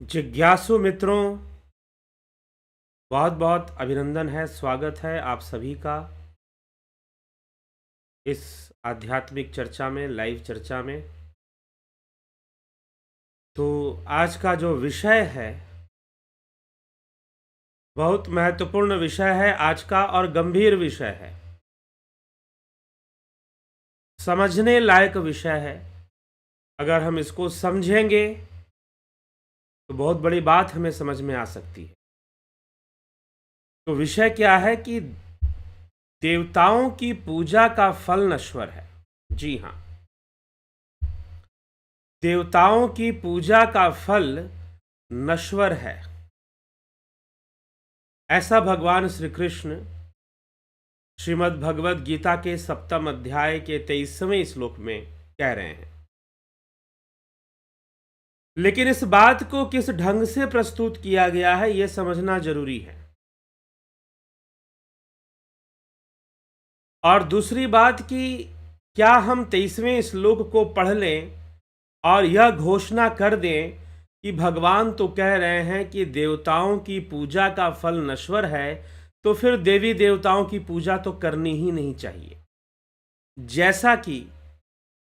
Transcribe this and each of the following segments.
जिज्ञासु मित्रों, बहुत बहुत अभिनंदन है, स्वागत है आप सभी का इस आध्यात्मिक चर्चा में, लाइव चर्चा में। तो आज का जो विषय है बहुत महत्वपूर्ण विषय है आज का, और गंभीर विषय है, समझने लायक विषय है। अगर हम इसको समझेंगे तो बहुत बड़ी बात हमें समझ में आ सकती है। तो विषय क्या है कि देवताओं की पूजा का फल नश्वर है। जी हाँ, देवताओं की पूजा का फल नश्वर है, ऐसा भगवान श्री कृष्ण श्रीमद् भगवद गीता के 7वें अध्याय के 23वें श्लोक में कह रहे हैं। लेकिन इस बात को किस ढंग से प्रस्तुत किया गया है यह समझना जरूरी है। और दूसरी बात कि क्या हम 23वें श्लोक को पढ़ लें और यह घोषणा कर दें कि भगवान तो कह रहे हैं कि देवताओं की पूजा का फल नश्वर है, तो फिर देवी देवताओं की पूजा तो करनी ही नहीं चाहिए। जैसा कि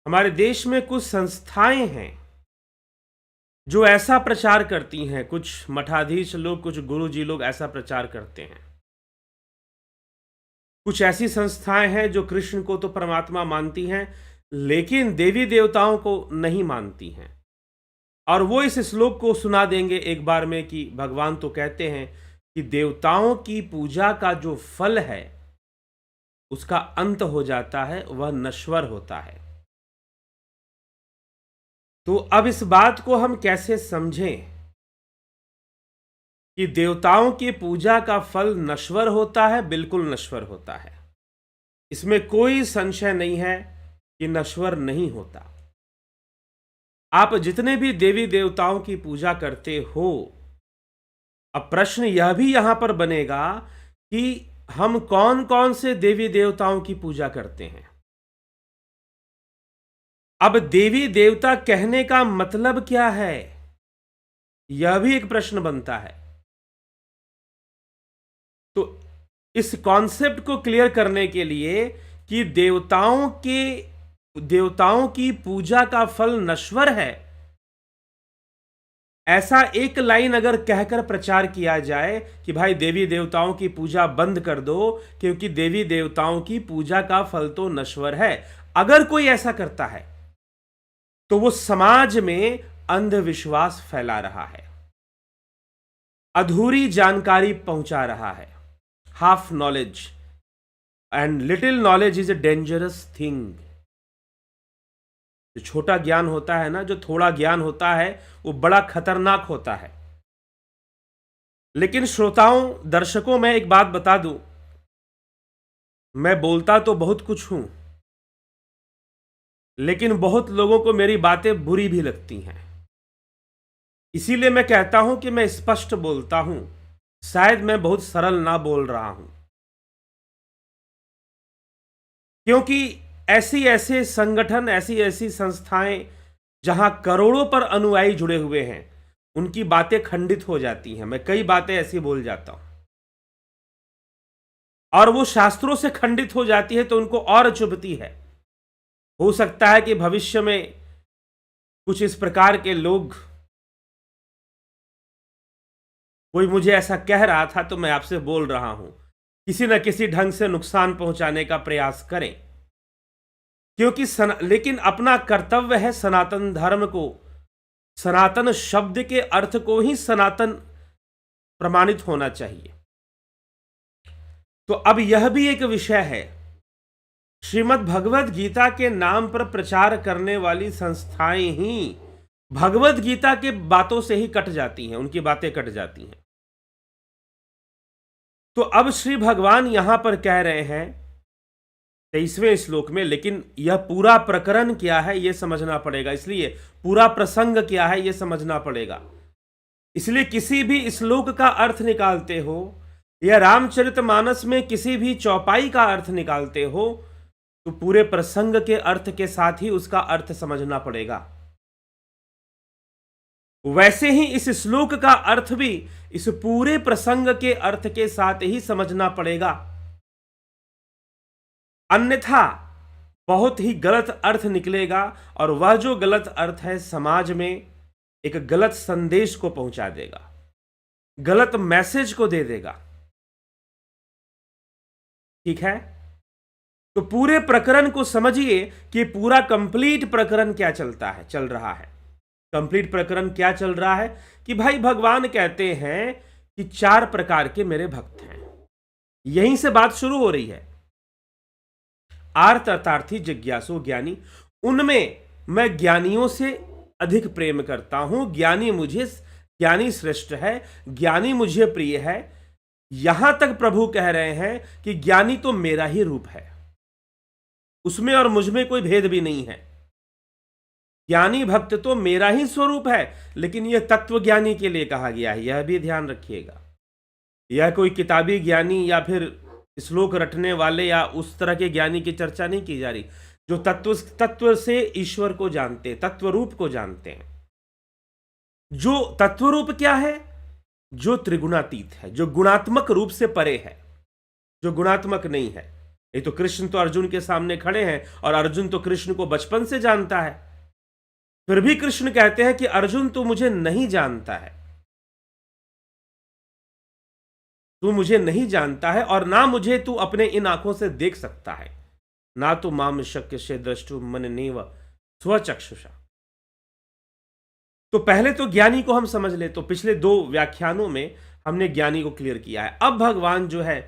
हमारे देश में कुछ संस्थाएं हैं जो ऐसा प्रचार करती हैं, कुछ मठाधीश लोग, कुछ गुरुजी लोग ऐसा प्रचार करते हैं। कुछ ऐसी संस्थाएं हैं जो कृष्ण को तो परमात्मा मानती हैं लेकिन देवी देवताओं को नहीं मानती हैं, और वो इस श्लोक को सुना देंगे एक बार में कि भगवान तो कहते हैं कि देवताओं की पूजा का जो फल है उसका अंत हो जाता है, वह नश्वर होता है। तो अब इस बात को हम कैसे समझें कि देवताओं की पूजा का फल नश्वर होता है? बिल्कुल नश्वर होता है, इसमें कोई संशय नहीं है कि नश्वर नहीं होता। आप जितने भी देवी देवताओं की पूजा करते हो, अब प्रश्न यह भी यहां पर बनेगा कि हम कौन कौन से देवी देवताओं की पूजा करते हैं। अब देवी देवता कहने का मतलब क्या है, यह भी एक प्रश्न बनता है। तो इस कॉन्सेप्ट को क्लियर करने के लिए कि देवताओं की पूजा का फल नश्वर है, ऐसा एक लाइन अगर कहकर प्रचार किया जाए कि भाई देवी देवताओं की पूजा बंद कर दो क्योंकि देवी देवताओं की पूजा का फल तो नश्वर है, अगर कोई ऐसा करता है तो वो समाज में अंधविश्वास फैला रहा है, अधूरी जानकारी पहुंचा रहा है। Half knowledge and little knowledge is a dangerous thing. जो छोटा ज्ञान होता है ना, जो थोड़ा ज्ञान होता है, वो बड़ा खतरनाक होता है। लेकिन श्रोताओं, दर्शकों, मैं एक बात बता दूं, मैं बोलता तो बहुत कुछ हूं लेकिन बहुत लोगों को मेरी बातें बुरी भी लगती हैं। इसीलिए मैं कहता हूं कि मैं स्पष्ट बोलता हूं, शायद मैं बहुत सरल ना बोल रहा हूं, क्योंकि ऐसी ऐसे संगठन, ऐसी ऐसी संस्थाएं जहां करोड़ों पर अनुयायी जुड़े हुए हैं, उनकी बातें खंडित हो जाती हैं। मैं कई बातें ऐसी बोल जाता हूं और वो शास्त्रों से खंडित हो जाती है तो उनको और चुभती है। हो सकता है कि भविष्य में कुछ इस प्रकार के लोग, कोई मुझे ऐसा कह रहा था तो मैं आपसे बोल रहा हूं, किसी न किसी ढंग से नुकसान पहुंचाने का प्रयास करें, क्योंकि लेकिन अपना कर्तव्य है सनातन धर्म को, सनातन शब्द के अर्थ को ही सनातन प्रमाणित होना चाहिए। तो अब यह भी एक विषय है, श्रीमद् भगवद गीता के नाम पर प्रचार करने वाली संस्थाएं ही भगवद गीता के बातों से ही कट जाती हैं, उनकी बातें कट जाती हैं। तो अब श्री भगवान यहां पर कह रहे हैं 23वें श्लोक में, लेकिन यह पूरा प्रकरण क्या है यह समझना पड़ेगा, इसलिए पूरा प्रसंग क्या है यह समझना पड़ेगा। इसलिए किसी भी श्लोक का अर्थ निकालते हो या रामचरितमानस में किसी भी चौपाई का अर्थ निकालते हो, तो पूरे प्रसंग के अर्थ के साथ ही उसका अर्थ समझना पड़ेगा। वैसे ही इस श्लोक का अर्थ भी इस पूरे प्रसंग के अर्थ के साथ ही समझना पड़ेगा, अन्यथा बहुत ही गलत अर्थ निकलेगा और वह जो गलत अर्थ है समाज में एक गलत संदेश को पहुंचा देगा, गलत मैसेज को दे देगा। ठीक है, तो पूरे प्रकरण को समझिए कि पूरा कंप्लीट प्रकरण क्या चल रहा है। कंप्लीट प्रकरण क्या चल रहा है कि भाई भगवान कहते हैं कि 4 प्रकार के मेरे भक्त हैं। यहीं से बात शुरू हो रही है। आर्त अर्थार्थी जिज्ञासु ज्ञानी, उनमें मैं ज्ञानियों से अधिक प्रेम करता हूं। ज्ञानी श्रेष्ठ है, ज्ञानी मुझे प्रिय है। यहां तक प्रभु कह रहे हैं कि ज्ञानी तो मेरा ही रूप है, उसमें और मुझ में कोई भेद भी नहीं है। ज्ञानी भक्त तो मेरा ही स्वरूप है, लेकिन यह तत्व ज्ञानी के लिए कहा गया है, यह भी ध्यान रखिएगा। यह कोई किताबी ज्ञानी या फिर श्लोक रटने वाले या उस तरह के ज्ञानी की चर्चा नहीं की जा रही, जो तत्व से ईश्वर को जानते, तत्व रूप को जानते हैं। जो तत्व रूप क्या है? जो त्रिगुणातीत है, जो गुणात्मक रूप से परे है, जो गुणात्मक नहीं है। ये तो कृष्ण तो अर्जुन के सामने खड़े हैं और अर्जुन तो कृष्ण को बचपन से जानता है, फिर भी कृष्ण कहते हैं कि अर्जुन तू मुझे नहीं जानता है, तू मुझे नहीं जानता है और ना मुझे तू अपने इन आंखों से देख सकता है, ना तो माम शक्य से द्रष्टु मन नेव स्वचक्षुषा। तो पहले तो ज्ञानी को हम समझ ले। तो पिछले 2 व्याख्यानों में हमने ज्ञानी को क्लियर किया है। अब भगवान जो है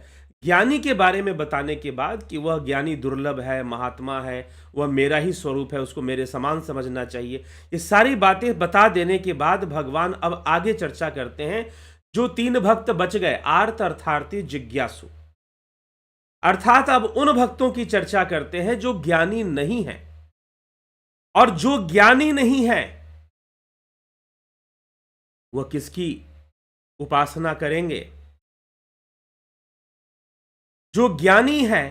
ज्ञानी के बारे में बताने के बाद कि वह ज्ञानी दुर्लभ है, महात्मा है, वह मेरा ही स्वरूप है, उसको मेरे समान समझना चाहिए, ये सारी बातें बता देने के बाद भगवान अब आगे चर्चा करते हैं। जो 3 भक्त बच गए, आर्त अर्थार्थी जिज्ञासु, अर्थात अब उन भक्तों की चर्चा करते हैं जो ज्ञानी नहीं है। और जो ज्ञानी नहीं है वह किसकी उपासना करेंगे? जो ज्ञानी है,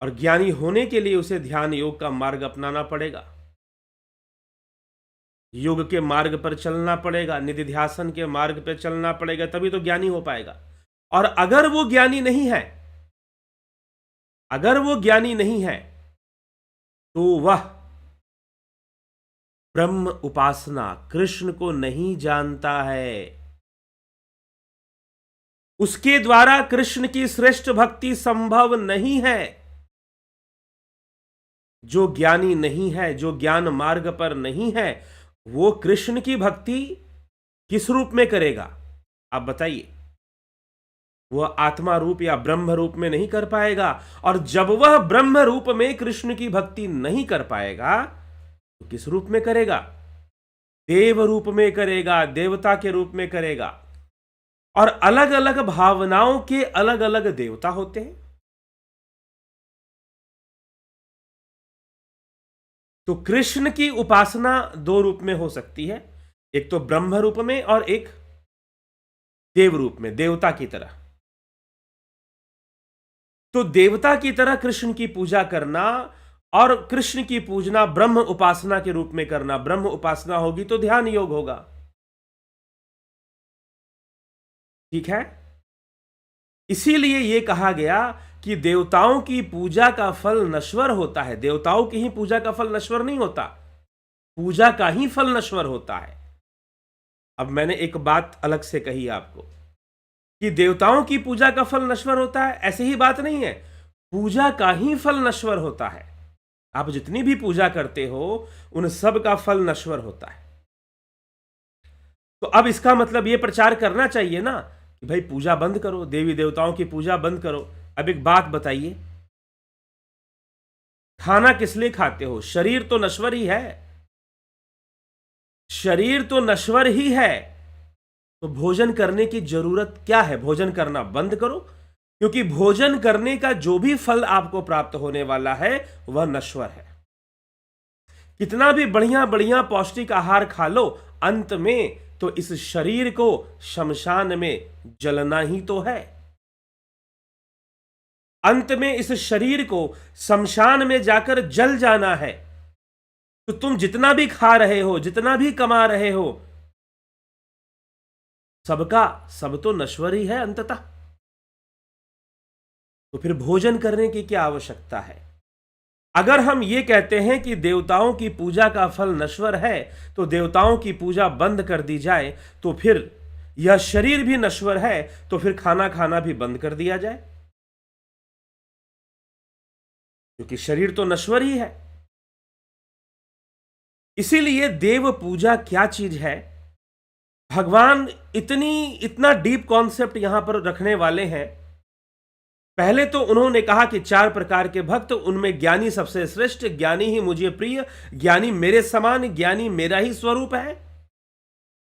और ज्ञानी होने के लिए उसे ध्यान योग का मार्ग अपनाना पड़ेगा, योग के मार्ग पर चलना पड़ेगा, निधिध्यासन के मार्ग पर चलना पड़ेगा, तभी तो ज्ञानी हो पाएगा। और अगर वो ज्ञानी नहीं है, अगर वो ज्ञानी नहीं है तो वह ब्रह्म उपासना, कृष्ण को नहीं जानता है। उसके द्वारा कृष्ण की श्रेष्ठ भक्ति संभव नहीं है। जो ज्ञानी नहीं है, जो ज्ञान मार्ग पर नहीं है, वो कृष्ण की भक्ति किस रूप में करेगा? आप बताइए। वह आत्मा रूप या ब्रह्म रूप में नहीं कर पाएगा। और जब वह ब्रह्म रूप में कृष्ण की भक्ति नहीं कर पाएगा तो किस रूप में करेगा? देव रूप में करेगा, देवता के रूप में करेगा। और अलग अलग भावनाओं के अलग अलग देवता होते हैं। तो कृष्ण की उपासना 2 रूप में हो सकती है, एक तो ब्रह्म रूप में और एक देव रूप में, देवता की तरह। तो देवता की तरह कृष्ण की पूजा करना और कृष्ण की पूजना ब्रह्म उपासना के रूप में करना। ब्रह्म उपासना होगी तो ध्यान योग होगा। ठीक है, इसीलिए यह कहा गया कि देवताओं की पूजा का फल नश्वर होता है। देवताओं की ही पूजा का फल नश्वर नहीं होता, पूजा का ही फल नश्वर होता है। अब मैंने एक बात अलग से कही आपको कि देवताओं की पूजा का फल नश्वर होता है, ऐसे ही बात नहीं है। पूजा का ही फल नश्वर होता है। आप जितनी भी पूजा करते हो उन सब का फल नश्वर होता है। तो अब इसका मतलब यह प्रचार करना चाहिए ना कि भाई पूजा बंद करो, देवी देवताओं की पूजा बंद करो। अब एक बात बताइए, खाना किस लिए खाते हो? शरीर तो नश्वर ही है, शरीर तो नश्वर ही है, तो भोजन करने की जरूरत क्या है? भोजन करना बंद करो, क्योंकि भोजन करने का जो भी फल आपको प्राप्त होने वाला है वह नश्वर है। कितना भी बढ़िया बढ़िया पौष्टिक आहार खा लो, अंत में तो इस शरीर को शमशान में जलना ही तो है। अंत में इस शरीर को शमशान में जाकर जल जाना है। तो तुम जितना भी खा रहे हो, जितना भी कमा रहे हो, सबका सब तो नश्वर ही है अंततः। तो फिर भोजन करने की क्या आवश्यकता है? अगर हम ये कहते हैं कि देवताओं की पूजा का फल नश्वर है, तो देवताओं की पूजा बंद कर दी जाए, तो फिर यह शरीर भी नश्वर है, तो फिर खाना खाना भी बंद कर दिया जाए, क्योंकि शरीर तो नश्वर ही है। इसीलिए देव पूजा क्या चीज है, भगवान इतना डीप कॉन्सेप्ट यहां पर रखने वाले हैं। पहले तो उन्होंने कहा कि 4 प्रकार के भक्त, उनमें ज्ञानी सबसे श्रेष्ठ, ज्ञानी ही मुझे प्रिय, ज्ञानी मेरे समान, ज्ञानी मेरा ही स्वरूप है।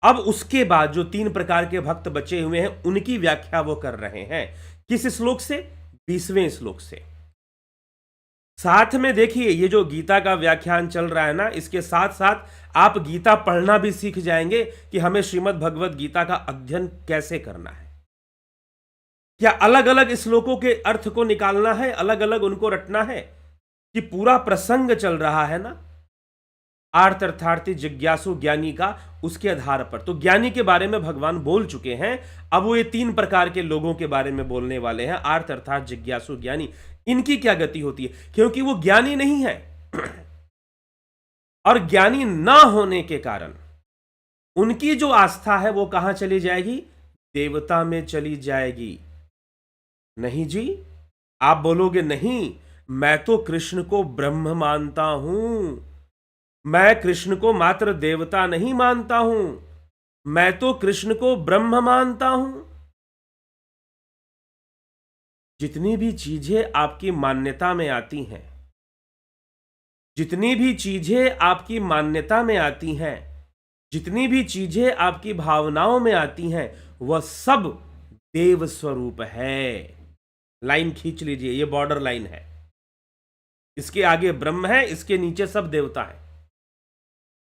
अब उसके बाद जो 3 प्रकार के भक्त बचे हुए हैं, उनकी व्याख्या वो कर रहे हैं। किस श्लोक से? 20वें श्लोक से। साथ में देखिए, ये जो गीता का व्याख्यान चल रहा है ना, इसके साथ साथ आप गीता पढ़ना भी सीख जाएंगे कि हमें श्रीमद् भगवत गीता का अध्ययन कैसे करना है। क्या अलग अलग श्लोकों के अर्थ को निकालना है, अलग अलग उनको रटना है, कि पूरा प्रसंग चल रहा है ना, आर्त अर्थार्थी जिज्ञासु ज्ञानी का, उसके आधार पर। तो ज्ञानी के बारे में भगवान बोल चुके हैं, अब वो ये 3 प्रकार के लोगों के बारे में बोलने वाले हैं, आर्त अर्थात जिज्ञासु ज्ञानी। इनकी क्या गति होती है, क्योंकि वो ज्ञानी नहीं है और ज्ञानी ना होने के कारण उनकी जो आस्था है वो कहां चली जाएगी? देवता में चली जाएगी। नहीं जी, आप बोलोगे नहीं, मैं तो कृष्ण को ब्रह्म मानता हूं, मैं कृष्ण को मात्र देवता नहीं मानता हूं, मैं तो कृष्ण को ब्रह्म मानता हूं। जितनी भी चीजें आपकी मान्यता में आती हैं, जितनी भी चीजें आपकी मान्यता में आती हैं, जितनी भी चीजें आपकी भावनाओं में आती हैं, वह सब देव स्वरूप है। लाइन खींच लीजिए, ये बॉर्डर लाइन है। इसके आगे ब्रह्म है, इसके नीचे सब देवता है।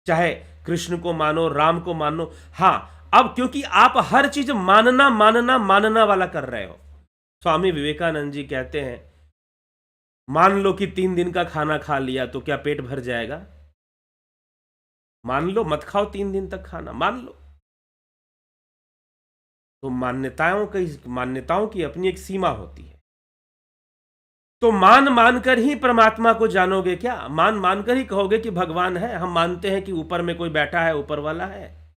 चाहे कृष्ण को मानो, राम को मानो। हां, अब क्योंकि आप हर चीज मानना मानना मानना वाला कर रहे हो। स्वामी विवेकानंद जी कहते हैं, मान लो कि 3 दिन का खाना खा लिया तो क्या पेट भर जाएगा? मान लो, मत खाओ 3 दिन तक खाना, मान लो। तो मान्यताओं की अपनी एक सीमा होती है। तो मान मानकर ही परमात्मा को जानोगे क्या? मान मानकर ही कहोगे कि भगवान है? हम मानते हैं कि ऊपर में कोई बैठा है, ऊपर वाला है।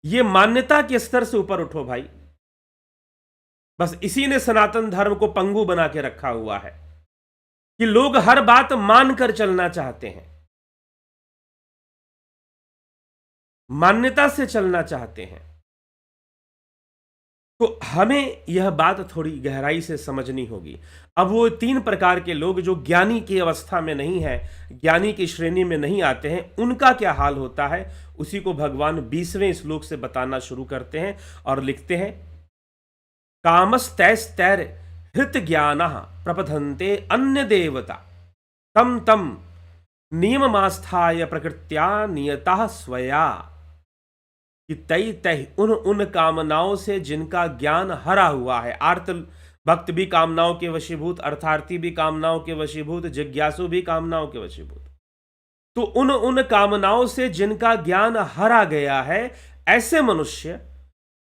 ये मान्यता के स्तर से ऊपर उठो भाई। बस इसी ने सनातन धर्म को पंगु बना के रखा हुआ है कि लोग हर बात मानकर चलना चाहते हैं, मान्यता से चलना चाहते हैं। तो हमें यह बात थोड़ी गहराई से समझनी होगी। अब वो 3 प्रकार के लोग जो ज्ञानी की अवस्था में नहीं है, ज्ञानी की श्रेणी में नहीं आते हैं, उनका क्या हाल होता है, उसी को भगवान 20वें श्लोक से बताना शुरू करते हैं और लिखते हैं, कामस्तैस्तैर हृत ज्ञानः प्रपथन्ते अन्य देवता तम तम नियममास्थाय प्रकृत्या नियतः स्वया। कि तई तय उन कामनाओं से जिनका ज्ञान हरा हुआ है। आर्त भक्त भी कामनाओं के वशीभूत, अर्थार्थी भी कामनाओं के वशीभूत, जिज्ञासु भी कामनाओं के वशीभूत। तो उन कामनाओं से जिनका ज्ञान हरा गया है, ऐसे मनुष्य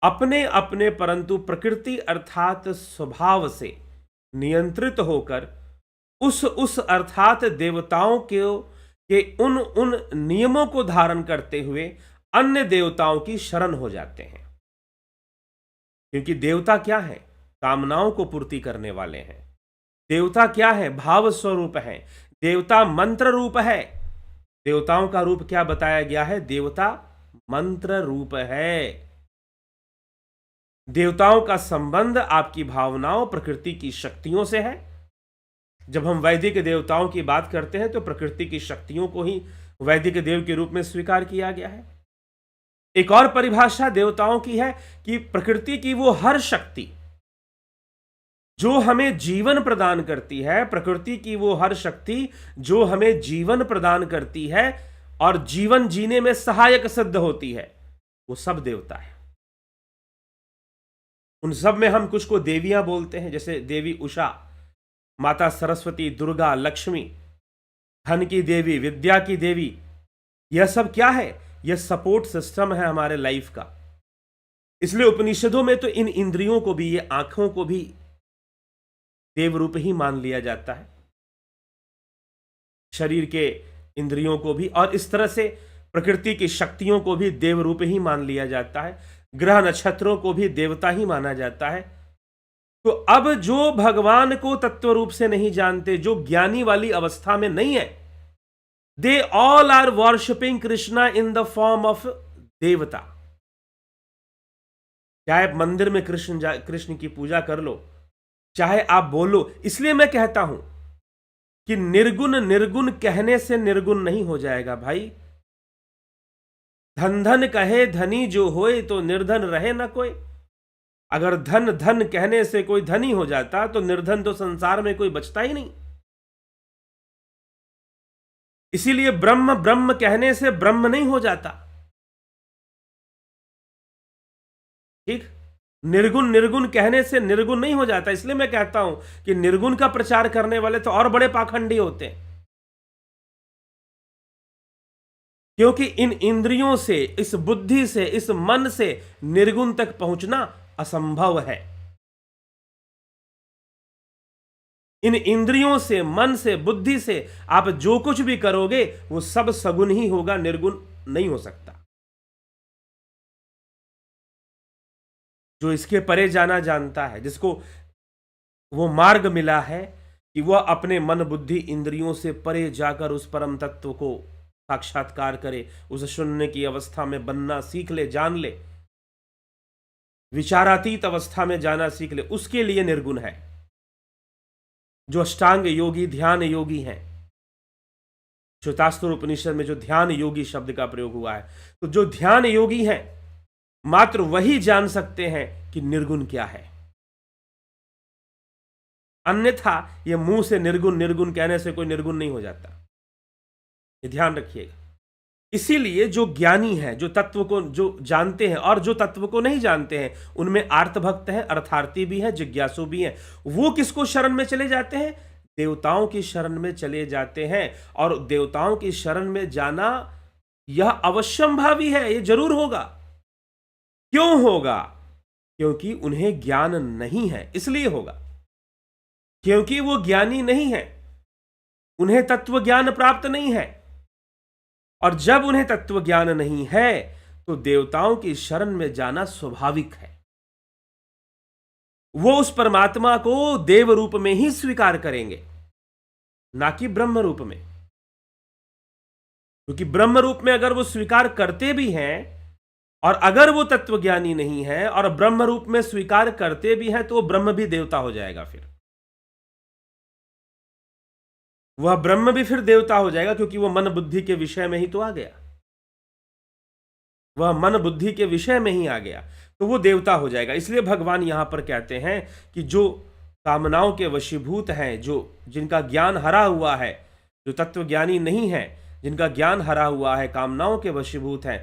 अपने अपने परंतु प्रकृति अर्थात स्वभाव से नियंत्रित होकर उस अर्थात देवताओं के उन नियमों को धारण करते हुए अन्य देवताओं की शरण हो जाते हैं। क्योंकि देवता क्या है? कामनाओं को पूर्ति करने वाले हैं। देवता क्या है? भाव स्वरूप है। देवता मंत्र रूप है। देवताओं का रूप क्या बताया गया है? देवता मंत्र रूप है। देवताओं का संबंध आपकी भावनाओं, प्रकृति की शक्तियों से है। जब हम वैदिक देवताओं की बात करते हैं तो प्रकृति की शक्तियों को ही वैदिक देव के रूप में स्वीकार किया गया है। एक और परिभाषा देवताओं की है कि प्रकृति की वो हर शक्ति जो हमें जीवन प्रदान करती है, प्रकृति की वो हर शक्ति जो हमें जीवन प्रदान करती है और जीवन जीने में सहायक सिद्ध होती है, वो सब देवता है। उन सब में हम कुछ को देवियां बोलते हैं, जैसे देवी उषा, माता सरस्वती, दुर्गा, लक्ष्मी। धन की देवी, विद्या की देवी, यह सब क्या है? यह सपोर्ट सिस्टम है हमारे लाइफ का। इसलिए उपनिषदों में तो इन इंद्रियों को भी, ये आंखों को भी देव रूप ही मान लिया जाता है, शरीर के इंद्रियों को भी, और इस तरह से प्रकृति की शक्तियों को भी देव रूप ही मान लिया जाता है, ग्रह नक्षत्रों को भी देवता ही माना जाता है। तो अब जो भगवान को तत्व रूप से नहीं जानते, जो ज्ञानी वाली अवस्था में नहीं है, they all are worshipping Krishna in the form of devata. चाहे आप मंदिर में कृष्ण की पूजा कर लो, चाहे आप बोलो। इसलिए मैं कहता हूं कि निर्गुण निर्गुण कहने से निर्गुण नहीं हो जाएगा भाई। धन धन कहे धनी जो होए, तो निर्धन रहे ना कोई। अगर धन धन कहने से कोई धनी हो जाता, तो निर्धन तो संसार में कोई बचता ही नहीं। इसीलिए ब्रह्म ब्रह्म कहने से ब्रह्म नहीं हो जाता, ठीक। निर्गुण निर्गुण कहने से निर्गुण नहीं हो जाता। इसलिए मैं कहता हूं कि निर्गुण का प्रचार करने वाले तो और बड़े पाखंडी होते हैं, क्योंकि इन इंद्रियों से, इस बुद्धि से, इस मन से निर्गुण तक पहुंचना असंभव है। इन इंद्रियों से, मन से, बुद्धि से आप जो कुछ भी करोगे वो सब सगुण ही होगा, निर्गुण नहीं हो सकता। जो इसके परे जाना जानता है, जिसको वो मार्ग मिला है कि वह अपने मन बुद्धि इंद्रियों से परे जाकर उस परम तत्व को साक्षात्कार करे, उस शून्य की अवस्था में बनना सीख ले, जान ले, विचारातीत अवस्था में जाना सीख ले, उसके लिए निर्गुण है। जो अष्टांग योगी, ध्यान योगी हैं, श्वेतास्त्र उपनिषद में जो ध्यान योगी शब्द का प्रयोग हुआ है, तो जो ध्यान योगी हैं मात्र वही जान सकते हैं कि निर्गुण क्या है। अन्यथा यह मुंह से निर्गुण निर्गुण कहने से कोई निर्गुण नहीं हो जाता, ये ध्यान रखिएगा। इसीलिए जो ज्ञानी है, जो तत्व को जो जानते हैं और जो तत्व को नहीं जानते हैं, उनमें आर्त भक्त है, अर्थार्थी भी है, जिज्ञासु भी है। वो किसको शरण में चले जाते हैं? देवताओं की शरण में चले जाते हैं। और देवताओं की शरण में जाना यह अवश्यंभावी है, यह जरूर होगा। क्यों होगा? क्योंकि उन्हें ज्ञान नहीं है, इसलिए होगा। क्योंकि वो ज्ञानी नहीं है, उन्हें तत्व ज्ञान प्राप्त नहीं है। और जब उन्हें तत्व ज्ञान नहीं है तो देवताओं की शरण में जाना स्वाभाविक है। वो उस परमात्मा को देव रूप में ही स्वीकार करेंगे, ना कि ब्रह्म रूप में। क्योंकि ब्रह्म रूप में अगर वो स्वीकार करते भी हैं, और अगर वो तत्वज्ञानी नहीं है और ब्रह्म रूप में स्वीकार करते भी हैं, तो वो ब्रह्म भी देवता हो जाएगा। फिर वह ब्रह्म भी फिर देवता हो जाएगा, क्योंकि वह मन बुद्धि के विषय में ही तो आ गया। वह मन बुद्धि के विषय में ही आ गया, तो वो देवता हो जाएगा। इसलिए भगवान यहां पर कहते हैं कि जो कामनाओं के वशीभूत हैं, जो जिनका ज्ञान हरा हुआ है, जो तत्वज्ञानी नहीं है, जिनका ज्ञान हरा हुआ है, कामनाओं के वशीभूत हैं,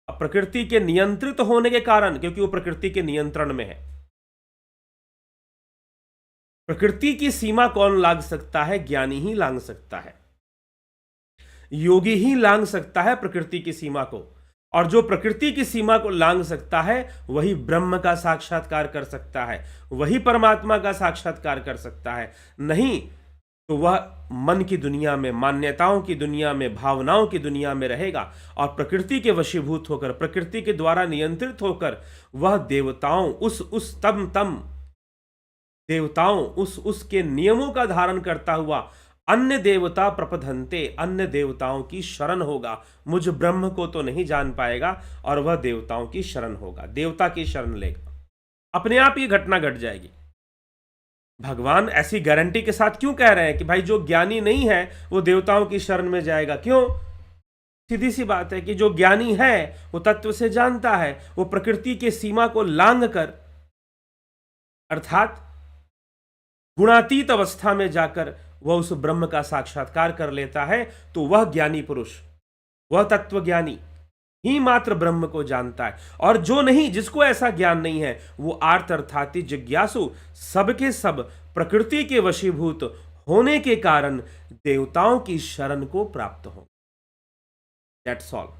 प्रकृति के नियंत्रित होने के कारण, क्योंकि वो प्रकृति के नियंत्रण में है। प्रकृति की सीमा कौन लांघ सकता है? ज्ञानी ही लांघ सकता है, योगी ही लांघ सकता है प्रकृति की सीमा को। और जो प्रकृति की सीमा को लांघ सकता है वही ब्रह्म का साक्षात्कार कर सकता है, वही परमात्मा का साक्षात्कार कर सकता है। नहीं तो वह मन की दुनिया में, मान्यताओं की दुनिया में, भावनाओं की दुनिया में रहेगा और प्रकृति के वशीभूत होकर, प्रकृति के द्वारा नियंत्रित होकर वह देवताओं उसके नियमों का धारण करता हुआ अन्य देवता प्रपधन्ते, अन्य देवताओं की शरण होगा। मुझ ब्रह्म को तो नहीं जान पाएगा और वह देवताओं की शरण होगा, देवता की शरण लेगा। अपने आप ये घटना घट जाएगी। भगवान ऐसी गारंटी के साथ क्यों कह रहे हैं कि भाई जो ज्ञानी नहीं है वो देवताओं की शरण में जाएगा? क्यों? सीधी सी बात है कि जो ज्ञानी है वो तत्व से जानता है, वो प्रकृति के सीमा को लांघ कर, अर्थात गुणातीत अवस्था में जाकर वह उस ब्रह्म का साक्षात्कार कर लेता है। तो वह ज्ञानी पुरुष, वह तत्वज्ञानी ही मात्र ब्रह्म को जानता है। और जो नहीं, जिसको ऐसा ज्ञान नहीं है, वो आर्त अर्थात जिज्ञासु सबके सब प्रकृति के वशीभूत होने के कारण देवताओं की शरण को प्राप्त हो। That's all.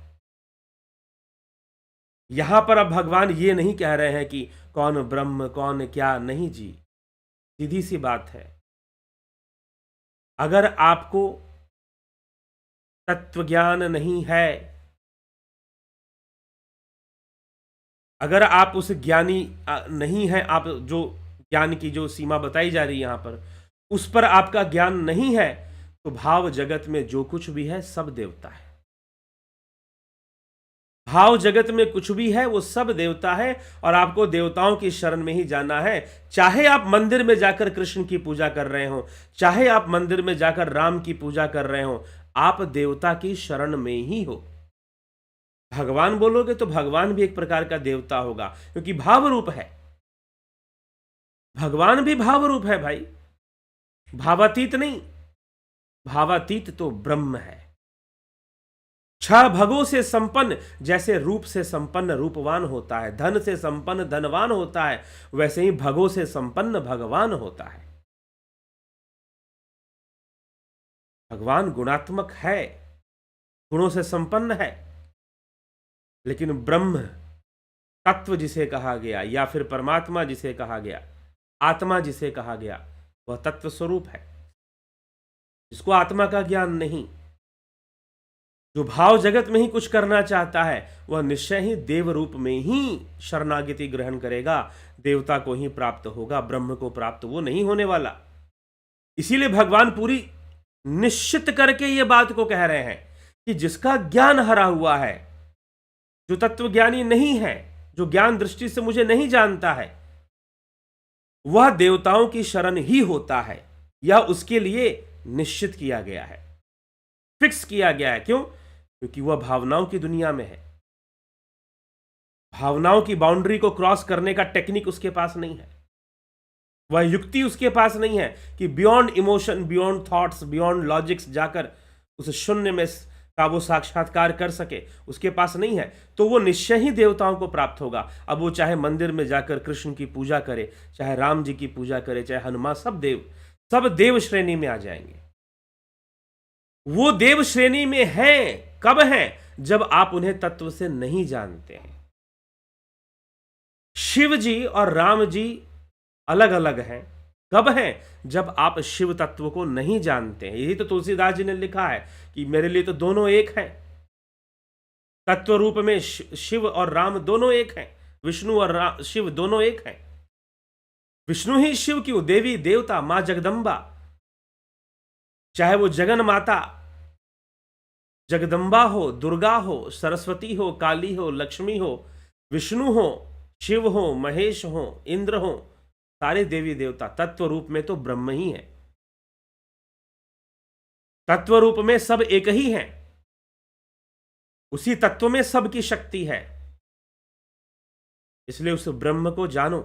यहां पर अब भगवान ये नहीं कह रहे हैं कि कौन ब्रह्म कौन क्या, नहीं जी, सीधी सी बात है। अगर आपको तत्व ज्ञान नहीं है, अगर आप उस ज्ञानी नहीं है, आप जो ज्ञान की जो सीमा बताई जा रही है यहां पर, उस पर आपका ज्ञान नहीं है, तो भाव जगत में जो कुछ भी है सब देवता है। भाव जगत में कुछ भी है वो सब देवता है, और आपको देवताओं की शरण में ही जाना है। चाहे आप मंदिर में जाकर कृष्ण की पूजा कर रहे हो, चाहे आप मंदिर में जाकर राम की पूजा कर रहे हो, आप देवता की शरण में ही हो। भगवान बोलोगे तो भगवान भी एक प्रकार का देवता होगा, क्योंकि भाव रूप है। भगवान भी भाव रूप है भाई, भावातीत नहीं। भावातीत तो ब्रह्म है। छह भगों से संपन्न, जैसे रूप से संपन्न रूपवान होता है, धन से संपन्न धनवान होता है, वैसे ही भगों से संपन्न भगवान होता है। भगवान गुणात्मक है, गुणों से संपन्न है, लेकिन ब्रह्म तत्व जिसे कहा गया, या फिर परमात्मा जिसे कहा गया, आत्मा जिसे कहा गया, वह तत्व स्वरूप है, जिसको आत्मा का ज्ञान नहीं। जो भाव जगत में ही कुछ करना चाहता है, वह निश्चय ही देव रूप में ही शरणागति ग्रहण करेगा, देवता को ही प्राप्त होगा, ब्रह्म को प्राप्त वो नहीं होने वाला। इसीलिए भगवान पूरी निश्चित करके ये बात को कह रहे हैं कि जिसका ज्ञान हरा हुआ है, जो तत्वज्ञानी नहीं है, जो ज्ञान दृष्टि से मुझे नहीं जानता है, वह देवताओं की शरण ही होता है। यह उसके लिए निश्चित किया गया है, फिक्स किया गया है। क्यों? क्योंकि वह भावनाओं की दुनिया में है। भावनाओं की बाउंड्री को क्रॉस करने का टेक्निक उसके पास नहीं है, वह युक्ति उसके पास नहीं है कि beyond emotion, beyond thoughts, beyond logics जाकर उस शून्य में का वो साक्षात्कार कर सके, उसके पास नहीं है। तो वो निश्चय ही देवताओं को प्राप्त होगा। अब वो चाहे मंदिर में जाकर कृष्ण की पूजा करे, चाहे राम जी की पूजा करे, चाहे हनुमान, सब देव श्रेणी में आ जाएंगे। वो देव श्रेणी में हैं, कब हैं? जब आप उन्हें तत्व से नहीं जानते हैं। शिव जी और राम जी अलग अलग हैं। कब हैं? जब आप शिव तत्व को नहीं जानते हैं। यही तो तुलसीदास जी ने लिखा है कि मेरे लिए तो दोनों एक हैं। तत्व रूप में शिव और राम दोनों एक हैं, विष्णु और शिव दोनों एक हैं। विष्णु ही शिव क्यों, देवी देवता, मां जगदम्बा, चाहे वो जगन माता जगदम्बा हो, दुर्गा हो, सरस्वती हो, काली हो, लक्ष्मी हो, विष्णु हो, शिव हो, महेश हो, इंद्र हो, सारे देवी देवता तत्व रूप में तो ब्रह्म ही है। तत्व रूप में सब एक ही हैं, उसी तत्व में सबकी शक्ति है। इसलिए उस ब्रह्म को जानो।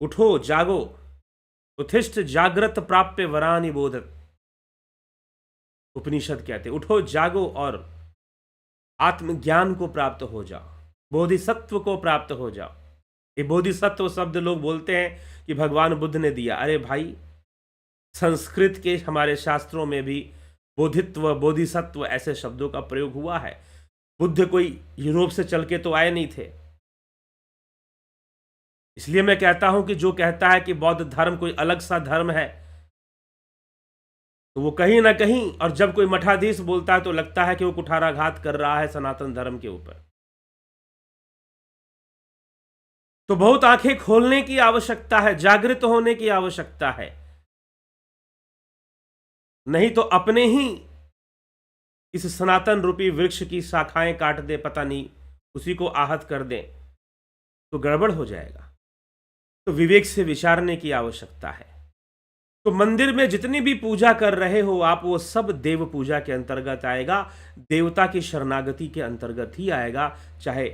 उठो जागो, उत्तिष्ठ जागृत प्राप्य वरानि बोधत। उपनिषद कहते उठो जागो और आत्मज्ञान को प्राप्त हो जाओ, बोधिसत्व को प्राप्त हो जाओ। ये बोधिसत्व शब्द लोग बोलते हैं कि भगवान बुद्ध ने दिया। अरे भाई, संस्कृत के हमारे शास्त्रों में भी बोधित्व, बोधिसत्व ऐसे शब्दों का प्रयोग हुआ है। बुद्ध कोई यूरोप से चल के तो आए नहीं थे। इसलिए मैं कहता हूं कि जो कहता है कि बौद्ध धर्म कोई अलग सा धर्म है, तो वो कहीं ना कहीं, और जब कोई मठाधीश बोलता है तो लगता है कि वो कुठाराघात कर रहा है सनातन धर्म के ऊपर। तो बहुत आंखें खोलने की आवश्यकता है, जागृत होने की आवश्यकता है। नहीं तो अपने ही इस सनातन रूपी वृक्ष की शाखाएं काट दे, पता नहीं उसी को आहत कर दे, तो गड़बड़ हो जाएगा। तो विवेक से विचारने की आवश्यकता है। तो मंदिर में जितनी भी पूजा कर रहे हो आप, वो सब देव पूजा के अंतर्गत आएगा, देवता की शरणागति के अंतर्गत ही आएगा। चाहे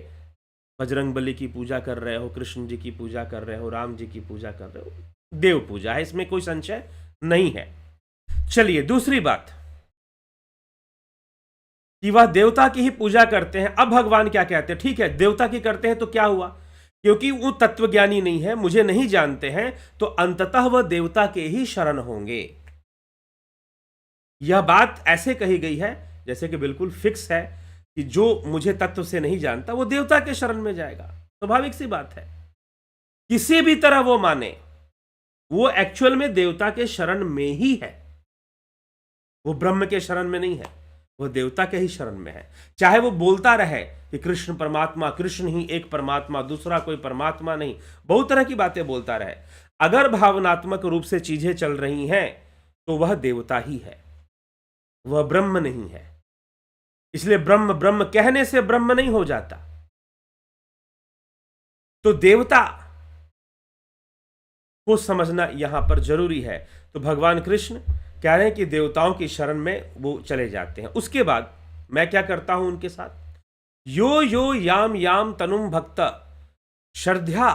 बजरंगबली की पूजा कर रहे हो, कृष्ण जी की पूजा कर रहे हो, राम जी की पूजा कर रहे हो, देव पूजा है, इसमें कोई संशय नहीं है। चलिए दूसरी बात कि वह देवता की ही पूजा करते हैं। अब भगवान क्या कहते हैं? ठीक है, देवता की करते हैं तो क्या हुआ क्योंकि वो तत्वज्ञानी नहीं है, मुझे नहीं जानते हैं, तो अंततः वह देवता के ही शरण होंगे। यह बात ऐसे कही गई है जैसे कि बिल्कुल फिक्स है कि जो मुझे तत्व से नहीं जानता वो देवता के शरण में जाएगा। स्वाभाविक सी बात है, किसी भी तरह वो माने, वो एक्चुअल में देवता के शरण में ही है, वो ब्रह्म के शरण में नहीं है, वो देवता के ही शरण में है। चाहे वो बोलता रहे कि कृष्ण परमात्मा, कृष्ण ही एक परमात्मा, दूसरा कोई परमात्मा नहीं, बहुत तरह की बातें बोलता रहे, अगर भावनात्मक रूप से चीजें चल रही हैं तो वह देवता ही है, वह ब्रह्म नहीं है। इसलिए ब्रह्म ब्रह्म कहने से ब्रह्म नहीं हो जाता। तो देवता को समझना यहां पर जरूरी है। तो भगवान कृष्ण कह रहे हैं कि देवताओं की शरण में वो चले जाते हैं। उसके बाद मैं क्या करता हूं उनके साथ, यो यो याम याम तनुम भक्त श्रद्धा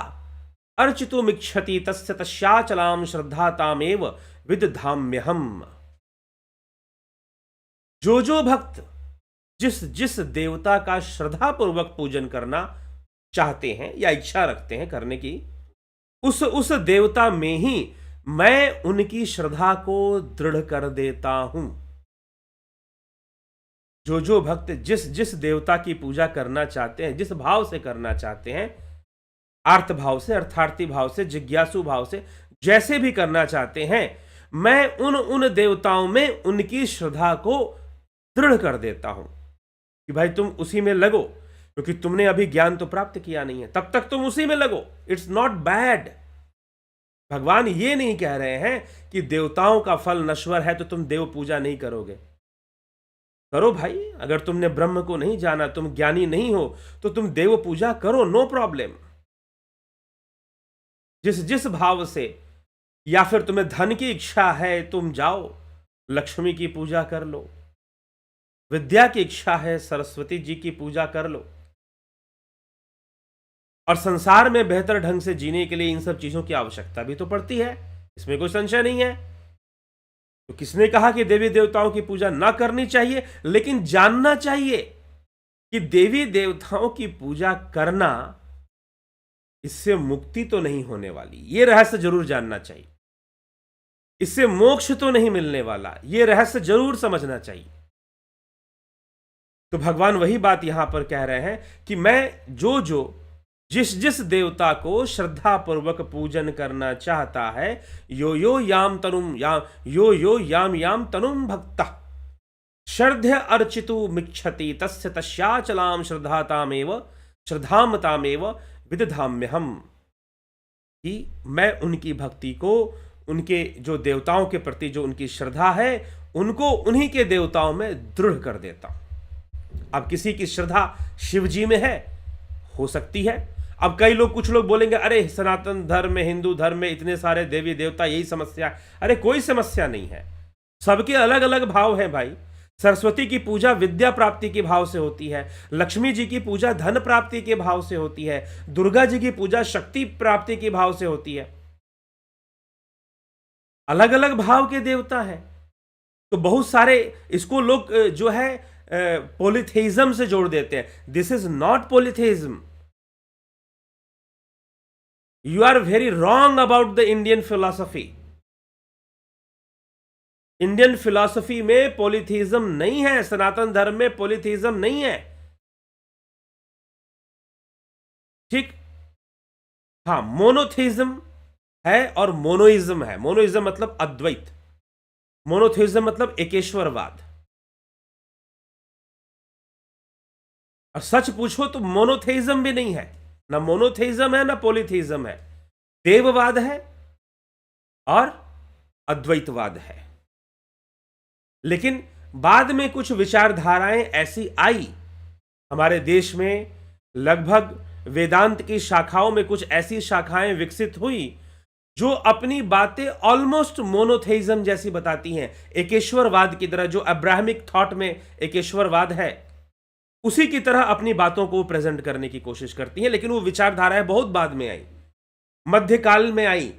अर्चितुमिच्छति तस्य तस्याचलाम श्रद्धातामेव विदधाम्यहम। जो भक्त जिस जिस देवता का श्रद्धा पूर्वक पूजन करना चाहते हैं या इच्छा रखते हैं करने की, उस देवता में ही मैं उनकी श्रद्धा को दृढ़ कर देता हूं। जो भक्त जिस जिस देवता की पूजा करना चाहते हैं, जिस भाव से करना चाहते हैं, आर्त भाव से, अर्थार्थी भाव से, जिज्ञासु भाव से, जैसे भी करना चाहते हैं, मैं उन देवताओं में उनकी श्रद्धा को दृढ़ कर देता हूं कि भाई तुम उसी में लगो, क्योंकि तुमने अभी ज्ञान तो प्राप्त किया नहीं है, तब तक तुम उसी में लगो। It's not bad. भगवान ये नहीं कह रहे हैं कि देवताओं का फल नश्वर है तो तुम देव पूजा नहीं करोगे। करो भाई, अगर तुमने ब्रह्म को नहीं जाना, तुम ज्ञानी नहीं हो, तो तुम देव पूजा करो, नो प्रॉब्लम। जिस जिस भाव से, या फिर तुम्हें धन की इच्छा है, तुम जाओ लक्ष्मी की पूजा कर लो, विद्या की इच्छा है सरस्वती जी की पूजा कर लो, और संसार में बेहतर ढंग से जीने के लिए इन सब चीजों की आवश्यकता भी तो पड़ती है, इसमें कोई संशय नहीं है। तो किसने कहा कि देवी देवताओं की पूजा ना करनी चाहिए? लेकिन जानना चाहिए कि देवी देवताओं की पूजा करना, इससे मुक्ति तो नहीं होने वाली, यह रहस्य जरूर जानना चाहिए। इससे मोक्ष तो नहीं मिलने वाला, यह रहस्य जरूर समझना चाहिए। तो भगवान वही बात यहां पर कह रहे हैं कि मैं जो जिस जिस देवता को श्रद्धा पूर्वक पूजन करना चाहता है, यो यो याम याम तनुम भक्त श्रद्ध अर्चितु मिच्छति तस्य तस्याचलाम श्रद्धामतामेव विदधाम्यहम। कि मैं उनकी भक्ति को, उनके जो देवताओं के प्रति जो उनकी श्रद्धा है, उनको उन्हीं के देवताओं में दृढ़ कर देता हूं। अब किसी की श्रद्धा शिव जी में है, हो सकती है। अब कई लोग, कुछ लोग बोलेंगे अरे सनातन धर्म में, हिंदू धर्म में इतने सारे देवी देवता, यही समस्या है। अरे कोई समस्या नहीं है, सबके अलग अलग भाव हैं भाई। सरस्वती की पूजा विद्या प्राप्ति के भाव से होती है, लक्ष्मी जी की पूजा धन प्राप्ति के भाव से होती है, दुर्गा जी की पूजा शक्ति प्राप्ति के भाव से होती है। अलग अलग भाव के देवता हैं। तो बहुत सारे, इसको लोग जो है पॉलीथेइज्म से जोड़ देते हैं। This is not polytheism. You are very wrong about the Indian philosophy. Indian philosophy में पॉलीथेइज्म नहीं है, सनातन धर्म में पॉलीथेइज्म नहीं है, ठीक। हाँ, मोनोथेइज्म है और मोनोइज्म है। मोनोइज्म मतलब अद्वैत, मोनोथेइज्म मतलब एकेश्वरवाद। और सच पूछो तो मोनोथेइज्म भी नहीं है, ना मोनोथेइज्म है ना पॉलीथेइज्म है। देववाद है और अद्वैतवाद है। लेकिन बाद में कुछ विचारधाराएं ऐसी आई हमारे देश में, लगभग वेदांत की शाखाओं में कुछ ऐसी शाखाएं विकसित हुई जो अपनी बातें ऑलमोस्ट मोनोथेइज्म जैसी बताती हैं, एकेश्वरवाद की तरह। जो अब्राहमिक थॉट में एकेश्वरवाद है, उसी की तरह अपनी बातों को प्रेजेंट करने की कोशिश करती हैं। लेकिन वो विचारधाराएं बहुत बाद में आई, मध्यकाल में आई।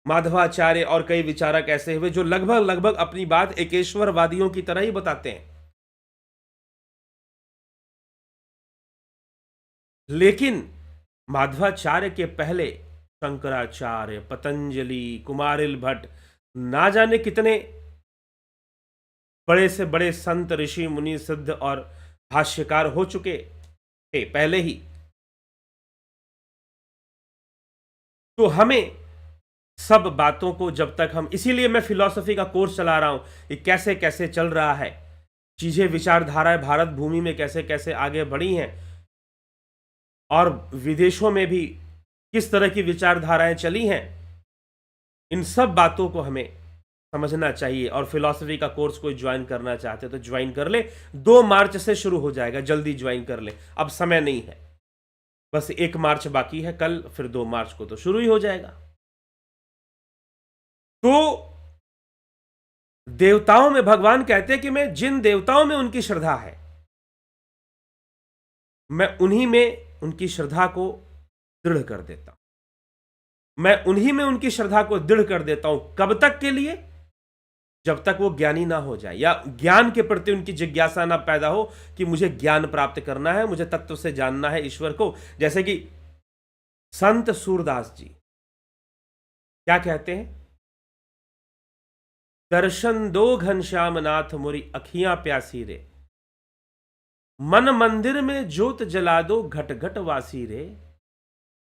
माधवाचार्य और कई विचारक ऐसे हुए जो लगभग अपनी बात एकेश्वरवादियों की तरह ही बताते हैं। लेकिन माध्वाचार्य के पहले शंकराचार्य, पतंजलि, कुमारिल भट्ट, ना जाने कितने बड़े से बड़े संत, ऋषि, मुनि, सिद्ध और भाष्यकार हो चुके थे पहले ही। तो हमें सब बातों को जब तक हम, इसीलिए मैं फिलॉसफी का कोर्स चला रहा हूं कि कैसे कैसे चल रहा है चीजें, विचारधाराएं भारत भूमि में कैसे कैसे आगे बढ़ी हैं और विदेशों में भी किस तरह की विचारधाराएं चली हैं। इन सब बातों को हमें समझना चाहिए। और फिलॉसफी का कोर्स कोई ज्वाइन करना चाहते तो ज्वाइन कर ले, 2 मार्च से शुरू हो जाएगा, जल्दी ज्वाइन कर ले, अब समय नहीं है, बस 1 मार्च बाकी है कल, फिर 2 मार्च को तो शुरू ही हो जाएगा। तो देवताओं में भगवान कहते हैं कि मैं जिन देवताओं में उनकी श्रद्धा है, मैं उन्हीं में उनकी श्रद्धा को दृढ़ कर देता हूं। मैं उन्हीं में उनकी श्रद्धा को दृढ़ कर देता हूं। कब तक के लिए? जब तक वो ज्ञानी ना हो जाए, या ज्ञान के प्रति उनकी जिज्ञासा ना पैदा हो कि मुझे ज्ञान प्राप्त करना है, मुझे तत्व से जानना है ईश्वर को। जैसे कि संत सूरदास जी क्या कहते हैं, दर्शन दो घनश्याम नाथ मोरी अखियां प्यासी रे, मन मंदिर में ज्योत जला दो घट घट वासी रे,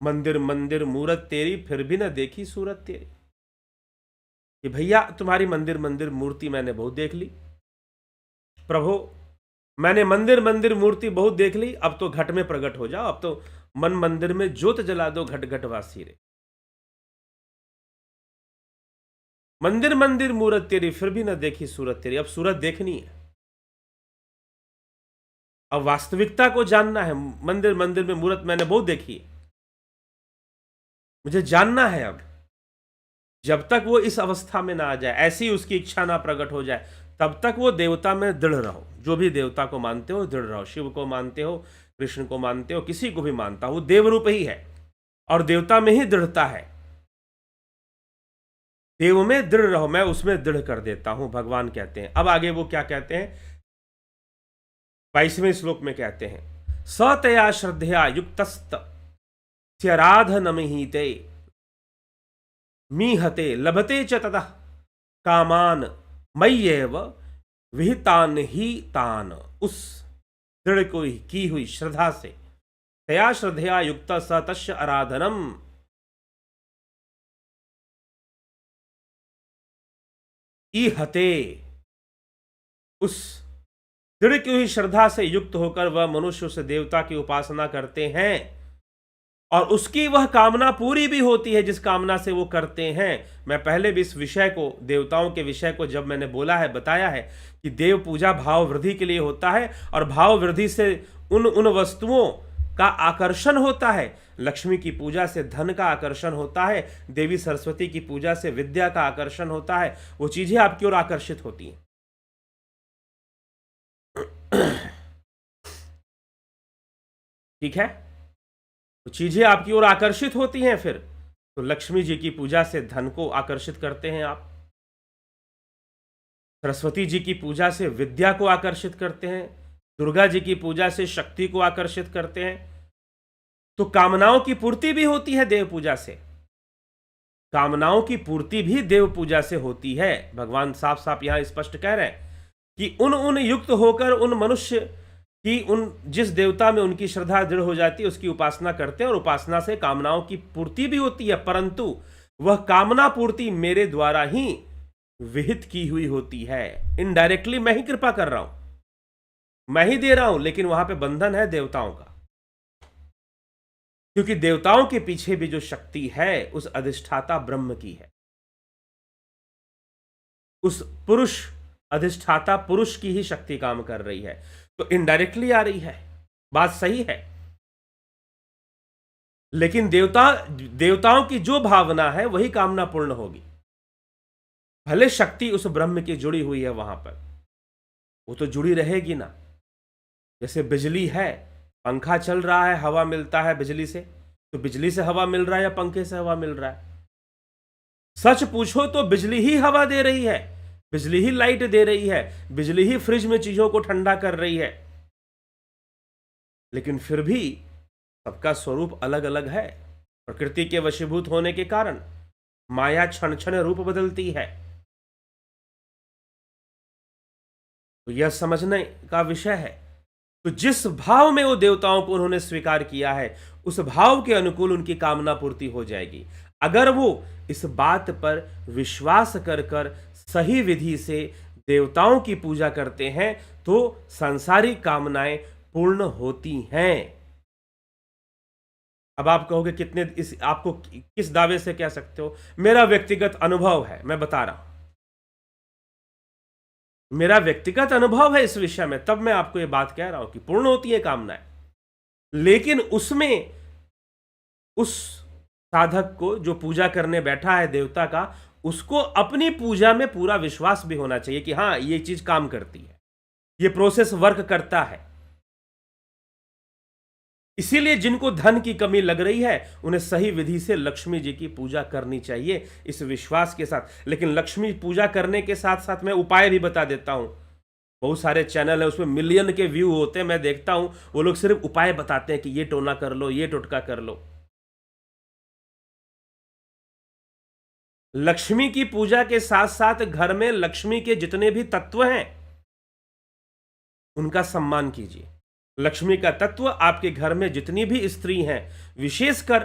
मंदिर मंदिर मूरत तेरी फिर भी न देखी सूरत तेरी। कि भैया तुम्हारी मंदिर मंदिर मूर्ति मैंने बहुत देख ली प्रभु, मैंने मंदिर मंदिर मूर्ति बहुत देख ली, अब तो घट में प्रकट हो जाओ, अब तो मन मंदिर में ज्योत जला दो घट घट वासी रे, मंदिर मंदिर मूरत तेरी फिर भी न देखी सूरत तेरी। अब सूरत देखनी है, अब वास्तविकता को जानना है। मंदिर मंदिर में मूरत मैंने बहुत देखी है, मुझे जानना है। अब जब तक वो इस अवस्था में ना आ जाए, ऐसी उसकी इच्छा ना प्रकट हो जाए, तब तक वो देवता में दृढ़ रहो। जो भी देवता को मानते हो दृढ़ रहो, शिव को मानते हो, कृष्ण को मानते हो, किसी को भी मानता हो, वो देवरूप ही है और देवता में ही दृढ़ता है। देव में दृढ़ रहो, मैं उसमें दृढ़ कर देता हूं, भगवान कहते हैं। अब आगे वो क्या कहते हैं, 22वें श्लोक में कहते हैं, सतया श्रद्धया युक्तस्त स्याराधनमहीते मीहते लभते च ततः कामान मय्येव विहितान ही तान। उस दृढ़ को की हुई श्रद्धा से, तया श्रद्धया युक्त स तस्य आराधनम, ईहते, उस दृढ़ की हुई श्रद्धा से युक्त होकर वह मनुष्य उस देवता की उपासना करते हैं और उसकी वह कामना पूरी भी होती है जिस कामना से वो करते हैं। मैं पहले भी इस विषय को, देवताओं के विषय को जब मैंने बोला है, बताया है कि देव पूजा भाव वृद्धि के लिए होता है और भाव वृद्धि से उन वस्तुओं का आकर्षण होता है। लक्ष्मी की पूजा से धन का आकर्षण होता है, देवी सरस्वती की पूजा से विद्या का आकर्षण होता है, वो चीजें आपकी ओर आकर्षित होती हैं। ठीक है, तो चीजें आपकी ओर आकर्षित होती हैं। फिर तो लक्ष्मी जी की पूजा से धन को आकर्षित करते हैं आप, सरस्वती जी की पूजा से विद्या को आकर्षित करते हैं, दुर्गा जी की पूजा से शक्ति को आकर्षित करते हैं। तो कामनाओं की पूर्ति भी होती है देव पूजा से, कामनाओं की पूर्ति भी देव पूजा से होती है। भगवान साफ साफ यहां स्पष्ट कह रहे हैं कि उन युक्त होकर उन मनुष्य कि उन जिस देवता में उनकी श्रद्धा दृढ़ हो जाती है उसकी उपासना करते हैं और उपासना से कामनाओं की पूर्ति भी होती है, परंतु वह कामना पूर्ति मेरे द्वारा ही विहित की हुई होती है। इनडायरेक्टली मैं ही कृपा कर रहा हूं, मैं ही दे रहा हूं, लेकिन वहां पे बंधन है देवताओं का, क्योंकि देवताओं के पीछे भी जो शक्ति है उस अधिष्ठाता ब्रह्म की है, उस पुरुष अधिष्ठाता पुरुष की ही शक्ति काम कर रही है, तो इनडायरेक्टली आ रही है, बात सही है। लेकिन देवताओं की जो भावना है वही कामना पूर्ण होगी। भले शक्ति उस ब्रह्म की जुड़ी हुई है वहां पर, वो तो जुड़ी रहेगी ना। जैसे बिजली है, पंखा चल रहा है, हवा मिलता है बिजली से, तो बिजली से हवा मिल रहा है या पंखे से हवा मिल रहा है? सच पूछो तो बिजली ही हवा दे रही है, बिजली ही लाइट दे रही है, बिजली ही फ्रिज में चीजों को ठंडा कर रही है। लेकिन फिर भी सबका स्वरूप अलग अलग है। प्रकृति के वशीभूत होने के कारण माया क्षण क्षण रूप बदलती है। तो यह समझने का विषय है। तो जिस भाव में वो देवताओं को उन्होंने स्वीकार किया है, उस भाव के अनुकूल उनकी कामना पूर्ति हो जाएगी। अगर वो इस बात पर विश्वास कर कर सही विधि से देवताओं की पूजा करते हैं तो सांसारिक कामनाएं पूर्ण होती हैं। अब आप कहोगे कितने इस आपको किस दावे से कह सकते हो? मेरा व्यक्तिगत अनुभव है, मैं बता रहा हूं। मेरा व्यक्तिगत अनुभव है इस विषय में, तब मैं आपको यह बात कह रहा हूं कि पूर्ण होती है कामनाएं। लेकिन उसमें उस साधक को जो पूजा करने बैठा है देवता का, उसको अपनी पूजा में पूरा विश्वास भी होना चाहिए कि हां ये चीज काम करती है, ये प्रोसेस वर्क करता है। इसीलिए जिनको धन की कमी लग रही है उन्हें सही विधि से लक्ष्मी जी की पूजा करनी चाहिए इस विश्वास के साथ। लेकिन लक्ष्मी पूजा करने के साथ साथ मैं उपाय भी बता देता हूं। बहुत सारे चैनल है, उसमें मिलियन के व्यू होते हैं, मैं देखता हूं वो लोग सिर्फ उपाय बताते हैं कि ये टोना कर लो, ये टोटका कर लो। लक्ष्मी की पूजा के साथ साथ घर में लक्ष्मी के जितने भी तत्व हैं उनका सम्मान कीजिए। लक्ष्मी का तत्व आपके घर में जितनी भी स्त्री हैं, विशेषकर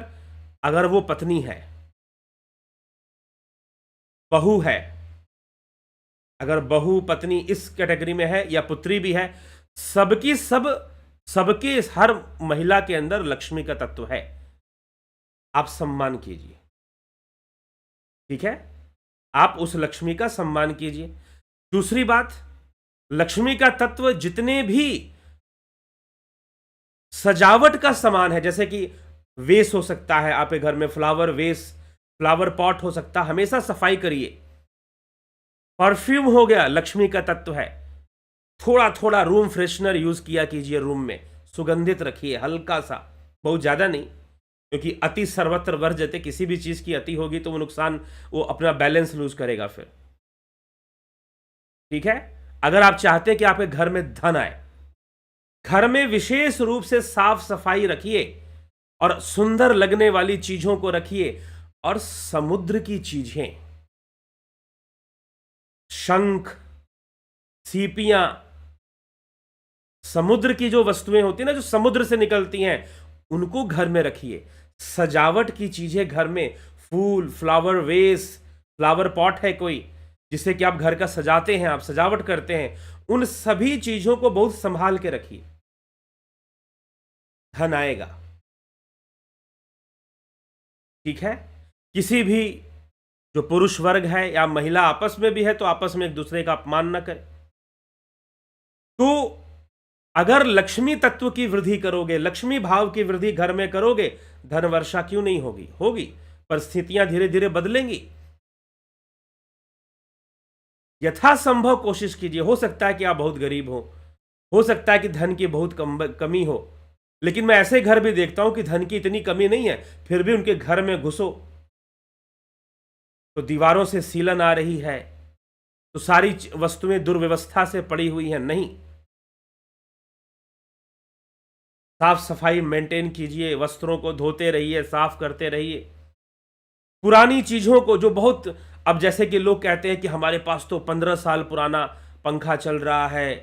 अगर वो पत्नी है, बहू है, अगर बहू पत्नी इस कैटेगरी में है या पुत्री भी है, सबके हर महिला के अंदर लक्ष्मी का तत्व है। आप सम्मान कीजिए, ठीक है? आप उस लक्ष्मी का सम्मान कीजिए। दूसरी बात, लक्ष्मी का तत्व जितने भी सजावट का सामान है, जैसे कि वेस हो सकता है आपके घर में, फ्लावर वेस, फ्लावर पॉट हो सकता है, हमेशा सफाई करिए। परफ्यूम हो गया, लक्ष्मी का तत्व है। थोड़ा थोड़ा रूम फ्रेशनर यूज किया कीजिए, रूम में सुगंधित रखिए, हल्का सा, बहुत ज्यादा नहीं, क्योंकि अति सर्वत्र वर्ज्यते, किसी भी चीज की अति होगी तो वो नुकसान, वो अपना बैलेंस लूज करेगा फिर। ठीक है? अगर आप चाहते हैं कि आपके घर में धन आए, घर में विशेष रूप से साफ सफाई रखिए और सुंदर लगने वाली चीजों को रखिए। और समुद्र की चीजें, शंख, सीपियां, समुद्र की जो वस्तुएं होती हैं ना, जो समुद्र से निकलती हैं, उनको घर में रखिए। सजावट की चीजें घर में, फूल, फ्लावर वेस, फ्लावर पॉट है कोई जिसे कि आप घर का सजाते हैं, आप सजावट करते हैं, उन सभी चीजों को बहुत संभाल के रखिए, धन आएगा। ठीक है? किसी भी जो पुरुष वर्ग है या महिला आपस में भी है तो आपस में एक दूसरे का अपमान न करें। तो अगर लक्ष्मी तत्व की वृद्धि करोगे, लक्ष्मी भाव की वृद्धि घर में करोगे, धन वर्षा क्यों नहीं होगी? होगी। परिस्थितियां धीरे धीरे बदलेंगी। यथासंभव कोशिश कीजिए। हो सकता है कि आप बहुत गरीब हो सकता है कि धन की बहुत कमी हो, लेकिन मैं ऐसे घर भी देखता हूं कि धन की इतनी कमी नहीं है, फिर भी उनके घर में घुसो तो दीवारों से सीलन आ रही है, तो सारी वस्तुएं दुर्व्यवस्था से पड़ी हुई हैं। नहीं, साफ सफाई मेंटेन कीजिए, वस्त्रों को धोते रहिए, साफ करते रहिए। पुरानी चीजों को जो बहुत, अब जैसे कि लोग कहते हैं कि हमारे पास तो 15 साल पुराना पंखा चल रहा है।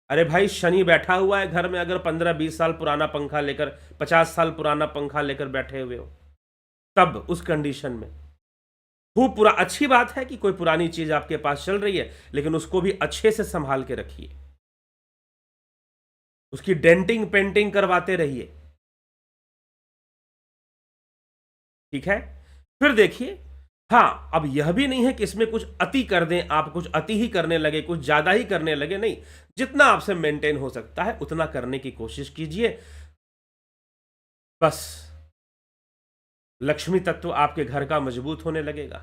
अरे भाई, शनि बैठा हुआ है घर में, अगर 15-20 साल पुराना पंखा लेकर, 50 साल पुराना पंखा लेकर बैठे हुए हो, तब उस कंडीशन में खूब पूरा, अच्छी बात है कि कोई पुरानी चीज आपके पास चल रही है, लेकिन उसको भी अच्छे से संभाल के रखिए, उसकी डेंटिंग पेंटिंग करवाते रहिए। ठीक है? फिर देखिए, हाँ, अब यह भी नहीं है कि इसमें कुछ अति कर दें, आप कुछ अति ही करने लगे, कुछ ज्यादा ही करने लगे, नहीं। जितना आपसे मेंटेन हो सकता है उतना करने की कोशिश कीजिए। बस लक्ष्मी तत्व आपके घर का मजबूत होने लगेगा।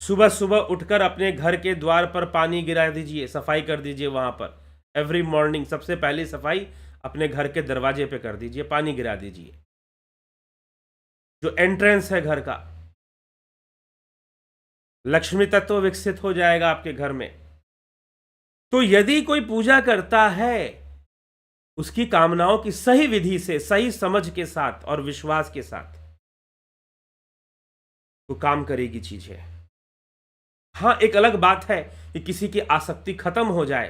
सुबह सुबह उठकर अपने घर के द्वार पर पानी गिरा दीजिए, सफाई कर दीजिए। वहां पर एवरी मॉर्निंग सबसे पहली सफाई अपने घर के दरवाजे पे कर दीजिए, पानी गिरा दीजिए। जो एंट्रेंस है घर का, लक्ष्मी तत्व विकसित हो जाएगा आपके घर में। तो यदि कोई पूजा करता है, उसकी कामनाओं की सही विधि से, सही समझ के साथ और विश्वास के साथ वो काम करेगी चीजें। हां, एक अलग बात है कि किसी की आसक्ति खत्म हो जाए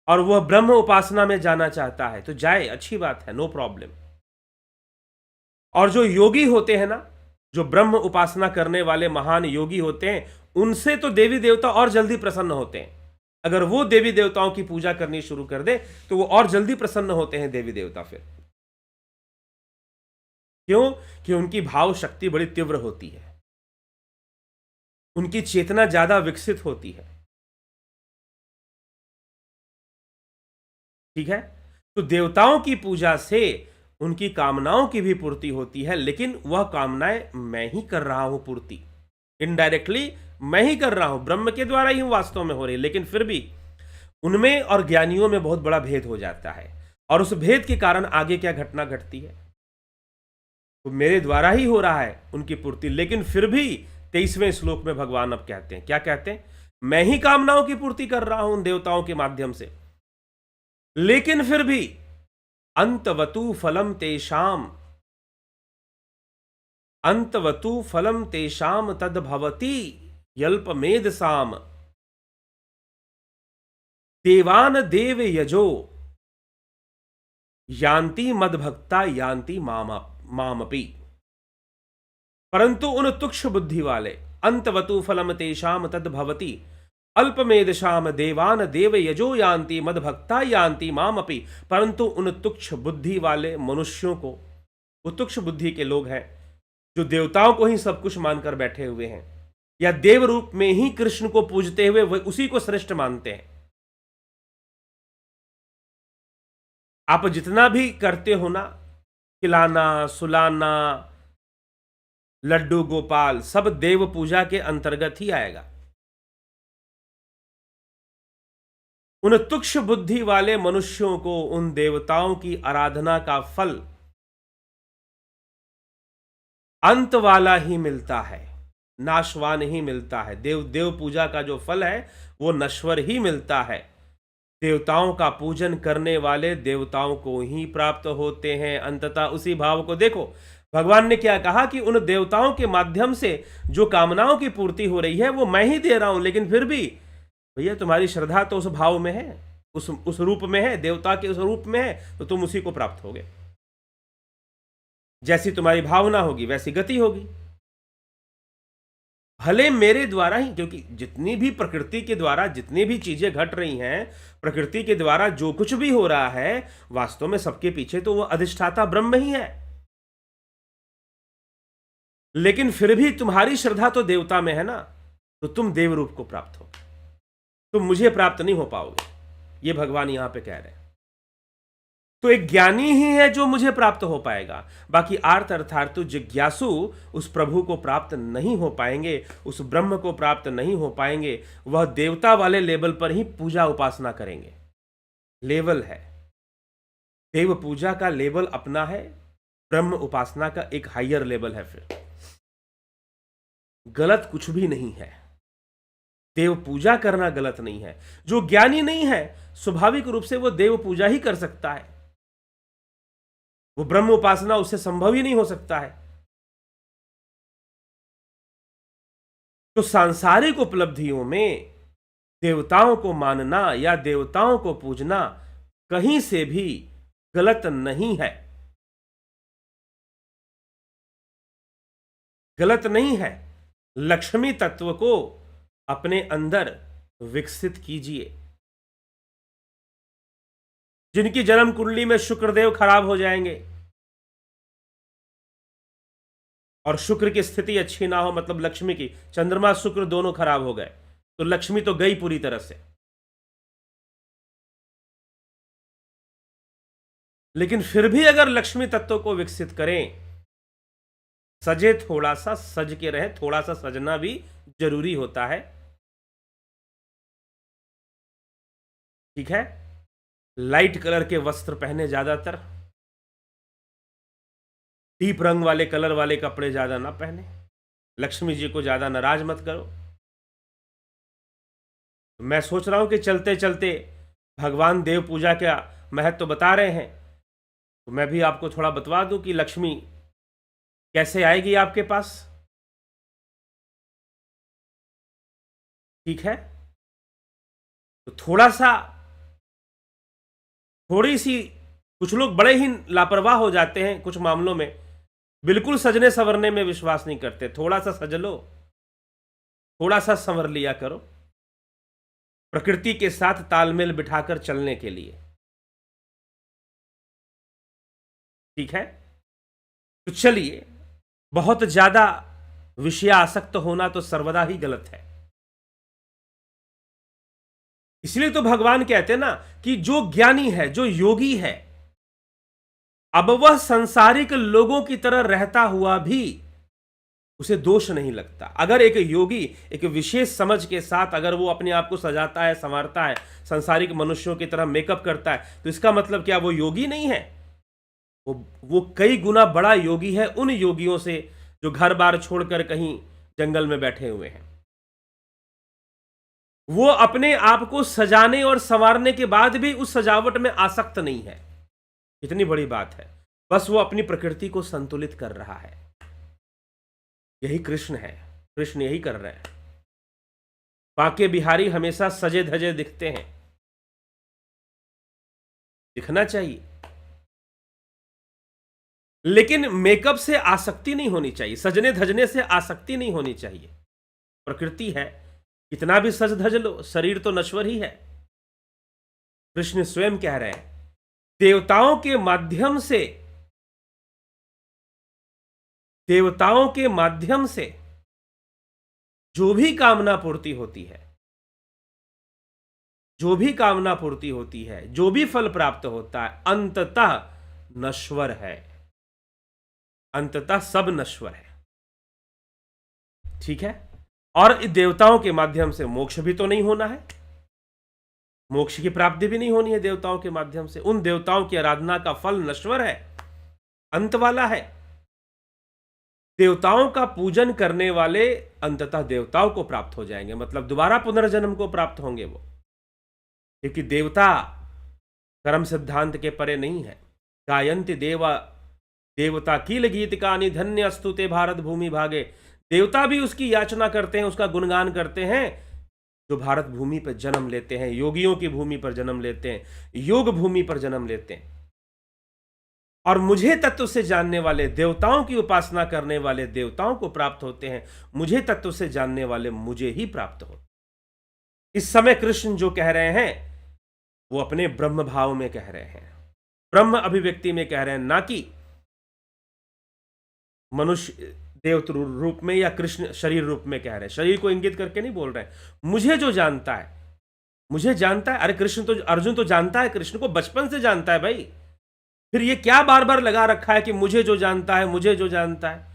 और वह ब्रह्म उपासना में जाना चाहता है तो जाए, अच्छी बात है, नो प्रॉब्लम। और जो योगी होते हैं ना, जो ब्रह्म उपासना करने वाले महान योगी होते हैं, उनसे तो देवी देवता और जल्दी प्रसन्न होते हैं। अगर वो देवी देवताओं की पूजा करनी शुरू कर दे तो वो और जल्दी प्रसन्न होते हैं देवी देवता फिर। क्यों? कि उनकी भाव शक्ति बड़ी तीव्र होती है, उनकी चेतना ज्यादा विकसित होती है। ठीक है? तो देवताओं की पूजा से उनकी कामनाओं की भी पूर्ति होती है, लेकिन वह कामनाएं मैं ही कर रहा हूं पूर्ति, इनडायरेक्टली मैं ही कर रहा हूं, ब्रह्म के द्वारा ही वास्तव में हो रही, लेकिन फिर भी उनमें और ज्ञानियों में बहुत बड़ा भेद हो जाता है। और उस भेद के कारण आगे क्या घटना घटती है, तो मेरे द्वारा ही हो रहा है उनकी पूर्ति, लेकिन फिर भी 23वें श्लोक में भगवान अब कहते हैं, क्या कहते हैं? मैं ही कामनाओं की पूर्ति कर रहा हूं उन देवताओं के माध्यम से, लेकिन फिर भी अंतवतु फलम तेषाम, अंतवतु फलम तेषाम तद्भवति यल्पमेध साम देवान देव यजो यान्ति मदभक्ता यान्ति मामपि। परंतु उन तुक्ष बुद्धि वाले, अंतवतु फलम तेषाम तद्भवति अल्पमेधशाम देवान देव यजो यान्ति मदभक्ता यान्ति मामपि। परंतु उन तुक्ष बुद्धि वाले मनुष्यों को, वो तुक्ष बुद्धि के लोग हैं जो देवताओं को ही सब कुछ मानकर बैठे हुए हैं, या देव रूप में ही कृष्ण को पूजते हुए वे उसी को श्रेष्ठ मानते हैं। आप जितना भी करते हो ना, खिलाना सुलाना लड्डू गोपाल, सब देव पूजा के अंतर्गत ही आएगा। उन तुक्ष बुद्धि वाले मनुष्यों को उन देवताओं की आराधना का फल अंत वाला ही मिलता है, नाशवान ही मिलता है। देव पूजा का जो फल है वो नश्वर ही मिलता है। देवताओं का पूजन करने वाले देवताओं को ही प्राप्त होते हैं अंततः। उसी भाव को देखो, भगवान ने क्या कहा कि उन देवताओं के माध्यम से जो कामनाओं की पूर्ति हो रही है वो मैं ही दे रहा हूं, लेकिन फिर भी भैया तुम्हारी श्रद्धा तो उस भाव में है, उस रूप में है, देवता के उस रूप में है, तो तुम उसी को प्राप्त होगे। जैसी तुम्हारी भावना होगी वैसी गति होगी। भले मेरे द्वारा ही, क्योंकि जितनी भी प्रकृति के द्वारा जितनी भी चीजें घट रही हैं, प्रकृति के द्वारा जो कुछ भी हो रहा है, वास्तव में सबके पीछे तो वो अधिष्ठाता ब्रह्म ही है। लेकिन फिर भी तुम्हारी श्रद्धा तो देवता में है ना, तो तुम देव रूप को प्राप्त हो, तुम मुझे प्राप्त नहीं हो पाओगे, ये भगवान यहां पे कह रहे हैं। तो एक ज्ञानी ही है जो मुझे प्राप्त हो पाएगा, बाकी आर्त अर्थात जिज्ञासु उस प्रभु को प्राप्त नहीं हो पाएंगे, उस ब्रह्म को प्राप्त नहीं हो पाएंगे। वह देवता वाले लेवल पर ही पूजा उपासना करेंगे। लेवल है, देव पूजा का लेवल अपना है, ब्रह्म उपासना का एक हायर लेवल है। फिर गलत कुछ भी नहीं है, देव पूजा करना गलत नहीं है। जो ज्ञानी नहीं है स्वाभाविक रूप से वो देव पूजा ही कर सकता है, वो ब्रह्म उपासना उससे संभव ही नहीं हो सकता है। तो सांसारिक उपलब्धियों में देवताओं को मानना या देवताओं को पूजना कहीं से भी गलत नहीं है, गलत नहीं है। लक्ष्मी तत्व को अपने अंदर विकसित कीजिए। जिनकी जन्म कुंडली में शुक्रदेव खराब हो जाएंगे और शुक्र की स्थिति अच्छी ना हो, मतलब लक्ष्मी की, चंद्रमा शुक्र दोनों खराब हो गए, तो लक्ष्मी तो गई पूरी तरह से। लेकिन फिर भी अगर लक्ष्मी तत्व को विकसित करें, सजे थोड़ा सा, सज के रहे, थोड़ा सा सजना भी जरूरी होता है। ठीक है? लाइट कलर के वस्त्र पहने, ज्यादातर डीप रंग वाले कलर वाले कपड़े ज्यादा ना पहने, लक्ष्मी जी को ज्यादा नाराज मत करो। मैं सोच रहा हूं कि चलते चलते भगवान देव पूजा का महत्व बता रहे हैं, तो मैं भी आपको थोड़ा बतवा दूं कि लक्ष्मी कैसे आएगी आपके पास। ठीक है, तो थोड़ी सी, कुछ लोग बड़े ही लापरवाह हो जाते हैं कुछ मामलों में, बिल्कुल सजने संवरने में विश्वास नहीं करते। थोड़ा सा सज लो, थोड़ा सा संवर लिया करो, प्रकृति के साथ तालमेल बिठाकर चलने के लिए। ठीक है, तो चलिए, बहुत ज्यादा विषयासक्त होना तो सर्वदा ही गलत है। इसलिए तो भगवान कहते हैं ना कि जो ज्ञानी है, जो योगी है, अब वह संसारिक लोगों की तरह रहता हुआ भी उसे दोष नहीं लगता। अगर एक योगी एक विशेष समझ के साथ अगर वो अपने आप को सजाता है, संवारता है, संसारिक मनुष्यों की तरह मेकअप करता है, तो इसका मतलब क्या वो योगी नहीं है? वो कई गुना बड़ा योगी है उन योगियों से जो घर बार छोड़कर कहीं जंगल में बैठे हुए हैं। वो अपने आप को सजाने और संवारने के बाद भी उस सजावट में आसक्त नहीं है। इतनी बड़ी बात है, बस वो अपनी प्रकृति को संतुलित कर रहा है। यही कृष्ण है, कृष्ण यही कर रहे हैं। बांके बिहारी हमेशा सजे धजे दिखते हैं, दिखना चाहिए, लेकिन मेकअप से आसक्ति नहीं होनी चाहिए, सजने धजने से आसक्ति नहीं होनी चाहिए। प्रकृति है, कितना भी सज धज लो, शरीर तो नश्वर ही है। कृष्ण स्वयं कह रहे हैं, देवताओं के माध्यम से जो भी कामना पूर्ति होती है, जो भी फल प्राप्त होता है, अंततः नश्वर है, अंततः सब नश्वर है। ठीक है, और देवताओं के माध्यम से मोक्ष भी तो नहीं होना है, मोक्ष की प्राप्ति भी नहीं होनी है देवताओं के माध्यम से। उन देवताओं की आराधना का फल नश्वर है, अंत वाला है। देवताओं का पूजन करने वाले अंततः देवताओं को प्राप्त हो जाएंगे, मतलब दोबारा पुनर्जन्म को प्राप्त होंगे वो, क्योंकि देवता कर्म सिद्धांत के परे नहीं है। गायंति देवता कील गीत का धन्य अस्तुते भारत भूमि भागे। देवता भी उसकी याचना करते हैं, उसका गुणगान करते हैं, जो भारत भूमि पर जन्म लेते हैं, योगियों की भूमि पर जन्म लेते हैं, योग भूमि पर जन्म लेते हैं। और मुझे तत्व से जानने वाले, देवताओं की उपासना करने वाले देवताओं को प्राप्त होते हैं, मुझे तत्व से जानने वाले मुझे ही प्राप्त होते। इस समय कृष्ण जो कह रहे हैं वो अपने ब्रह्म भाव में कह रहे हैं, ब्रह्म अभिव्यक्ति में कह रहे हैं, ना कि मनुष्य देव रूप में या कृष्ण शरीर रूप में कह रहे हैं। शरीर को इंगित करके नहीं बोल रहे हैं। मुझे जो जानता है, मुझे जानता है। अरे अर्जुन तो जानता है, कृष्ण को बचपन से जानता है भाई। फिर ये क्या बार बार लगा रखा है कि मुझे जो जानता है, मुझे जो जानता है?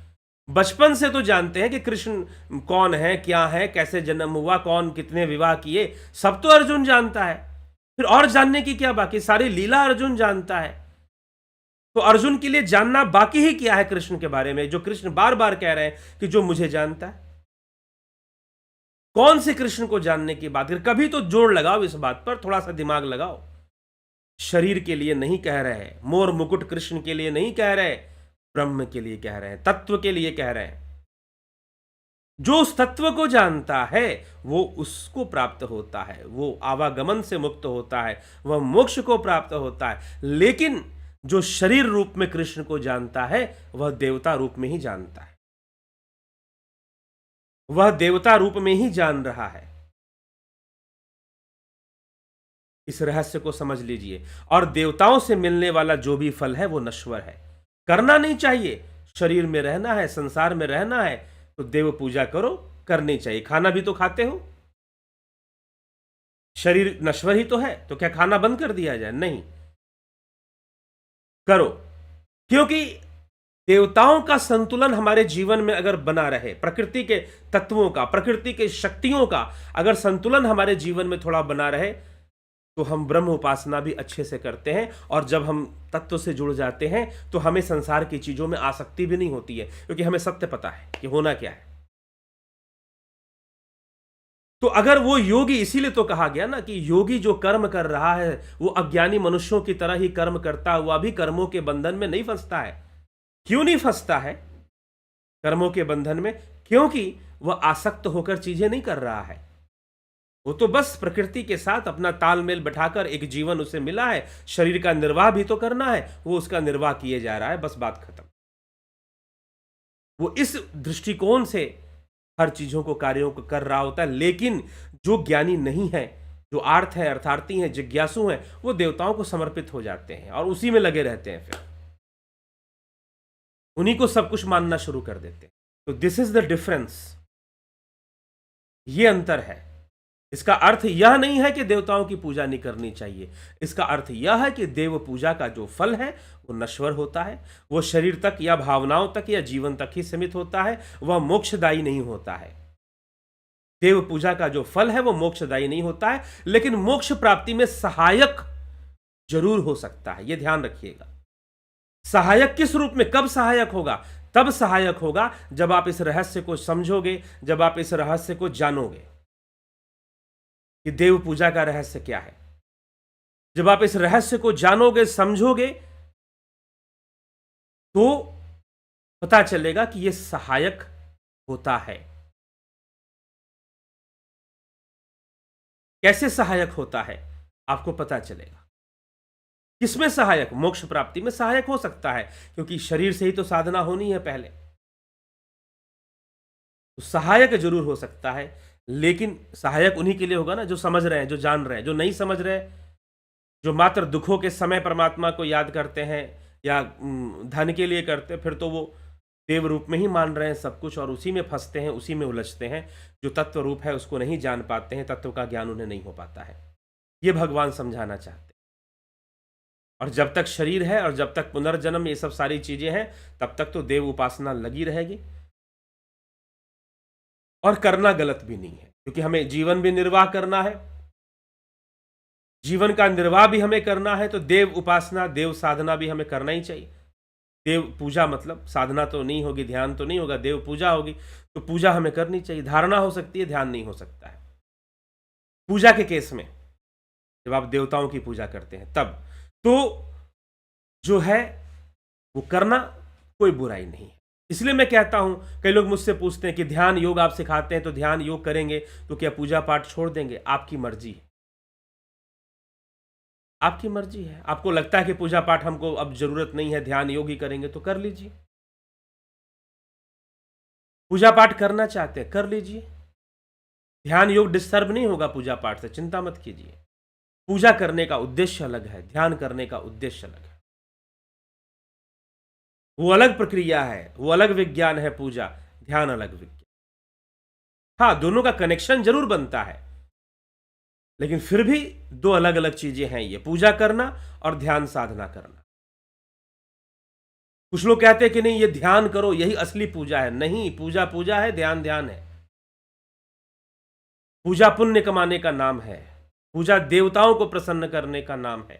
बचपन से तो जानते हैं कि कृष्ण कौन है, क्या है, कैसे जन्म हुआ, कौन कितने विवाह किए, सब तो अर्जुन जानता है। फिर और जानने की क्या बाकी? सारी लीला अर्जुन जानता है। तो अर्जुन के लिए जानना बाकी ही क्या है कृष्ण के बारे में, जो कृष्ण बार बार कह रहे हैं कि जो मुझे जानता है? कौन से कृष्ण को जानने की बात? कभी तो जोड़ लगाओ इस बात पर, थोड़ा सा दिमाग लगाओ। शरीर के लिए नहीं कह रहे, मोर मुकुट कृष्ण के लिए नहीं कह रहे, ब्रह्म के लिए कह रहे हैं, तत्व के लिए कह रहे हैं। जो उस तत्व को जानता है वो उसको प्राप्त होता है, वो आवागमन से मुक्त होता है, वह मोक्ष को प्राप्त होता है। लेकिन जो शरीर रूप में कृष्ण को जानता है वह देवता रूप में ही जानता है, वह देवता रूप में ही जान रहा है। इस रहस्य को समझ लीजिए। और देवताओं से मिलने वाला जो भी फल है वो नश्वर है, करना नहीं चाहिए। शरीर में रहना है, संसार में रहना है, तो देव पूजा करो, करनी चाहिए। खाना भी तो खाते हो, शरीर नश्वर ही तो है, तो क्या खाना बंद कर दिया जाए? नहीं, करो। क्योंकि देवताओं का संतुलन हमारे जीवन में अगर बना रहे, प्रकृति के तत्वों का, प्रकृति के शक्तियों का अगर संतुलन हमारे जीवन में थोड़ा बना रहे, तो हम ब्रह्म उपासना भी अच्छे से करते हैं। और जब हम तत्व से जुड़ जाते हैं तो हमें संसार की चीजों में आसक्ति भी नहीं होती है, क्योंकि हमें सत्य पता है कि होना क्या है। तो अगर वो योगी, इसीलिए तो कहा गया ना कि योगी जो कर्म कर रहा है वो अज्ञानी मनुष्यों की तरह ही कर्म करता हुआ भी कर्मों के बंधन में नहीं फंसता है। क्यों नहीं फंसता है कर्मों के बंधन में? क्योंकि वह आसक्त होकर चीजें नहीं कर रहा है। वो तो बस प्रकृति के साथ अपना तालमेल बैठाकर एक जीवन उसे मिला है, शरीर का निर्वाह भी तो करना है, वो उसका निर्वाह किए जा रहा है, बस बात खत्म। वो इस दृष्टिकोण से हर चीजों को, कार्यों को कर रहा होता है। लेकिन जो ज्ञानी नहीं है, जो आर्थ है, अर्थार्थी हैं, जिज्ञासु हैं, वो देवताओं को समर्पित हो जाते हैं और उसी में लगे रहते हैं, फिर उन्हीं को सब कुछ मानना शुरू कर देते हैं। तो दिस इज द डिफरेंस, ये अंतर है। इसका अर्थ यह नहीं है कि देवताओं की पूजा नहीं करनी चाहिए। इसका अर्थ यह है कि देव पूजा का जो फल है वो नश्वर होता है, वो शरीर तक या भावनाओं तक या जीवन तक ही सीमित होता है, वह मोक्षदायी नहीं होता है। देव पूजा का जो फल है वो मोक्षदायी नहीं होता है, लेकिन मोक्ष प्राप्ति में सहायक जरूर हो सकता है, यह ध्यान रखिएगा। सहायक किस रूप में, कब सहायक होगा? तब सहायक होगा जब आप इस रहस्य को समझोगे, जब आप इस रहस्य को जानोगे कि देव पूजा का रहस्य क्या है। जब आप इस रहस्य को जानोगे, समझोगे, तो पता चलेगा कि यह सहायक होता है। कैसे सहायक होता है आपको पता चलेगा। किसमें सहायक? मोक्ष प्राप्ति में सहायक हो सकता है, क्योंकि शरीर से ही तो साधना होनी है पहले, तो सहायक जरूर हो सकता है। लेकिन सहायक उन्हीं के लिए होगा ना जो समझ रहे हैं, जो जान रहे हैं। जो नहीं समझ रहे, जो मात्र दुखों के समय परमात्मा को याद करते हैं या धन के लिए करते हैं, फिर तो वो देव रूप में ही मान रहे हैं सब कुछ और उसी में फंसते हैं, उसी में उलझते हैं। जो तत्व रूप है उसको नहीं जान पाते हैं, तत्व का ज्ञान उन्हें नहीं हो पाता है। ये भगवान समझाना चाहते हैं। और जब तक शरीर है और जब तक पुनर्जन्म, ये सब सारी चीजें हैं, तब तक तो देव उपासना लगी रहेगी। और करना गलत भी नहीं है, क्योंकि हमें जीवन भी निर्वाह करना है। जीवन का निर्वाह भी हमें करना है, तो देव उपासना, देव साधना भी हमें करना ही चाहिए। देव पूजा मतलब साधना तो नहीं होगी, ध्यान तो नहीं होगा, देव पूजा होगी, तो पूजा हमें करनी चाहिए। धारणा हो सकती है, ध्यान नहीं हो सकता है। पूजा के केस में जब आप देवताओं की पूजा करते हैं तब तो जो है वो करना कोई बुराई नहीं है। इसलिए मैं कहता हूं, कई लोग मुझसे पूछते हैं कि ध्यान योग आप सिखाते हैं, तो ध्यान योग करेंगे तो क्या पूजा पाठ छोड़ देंगे? आपकी मर्जी है, आपकी मर्जी है। आपको लगता है कि पूजा पाठ हमको अब जरूरत नहीं है, ध्यान योग ही करेंगे, तो कर लीजिए। पूजा पाठ करना चाहते हैं, कर लीजिए। ध्यान योग डिस्टर्ब नहीं होगा पूजा पाठ से, चिंता मत कीजिए। पूजा करने का उद्देश्य अलग है, ध्यान करने का उद्देश्य अलग है। वो अलग प्रक्रिया है, वो अलग विज्ञान है पूजा, ध्यान अलग विज्ञान। हाँ, दोनों का कनेक्शन जरूर बनता है, लेकिन फिर भी दो अलग अलग चीजें हैं, ये पूजा करना और ध्यान साधना करना। कुछ लोग कहते हैं कि नहीं, ये ध्यान करो, यही असली पूजा है। नहीं, पूजा पूजा है, ध्यान ध्यान है। पूजा पुण्य कमाने का नाम है, पूजा देवताओं को प्रसन्न करने का नाम है,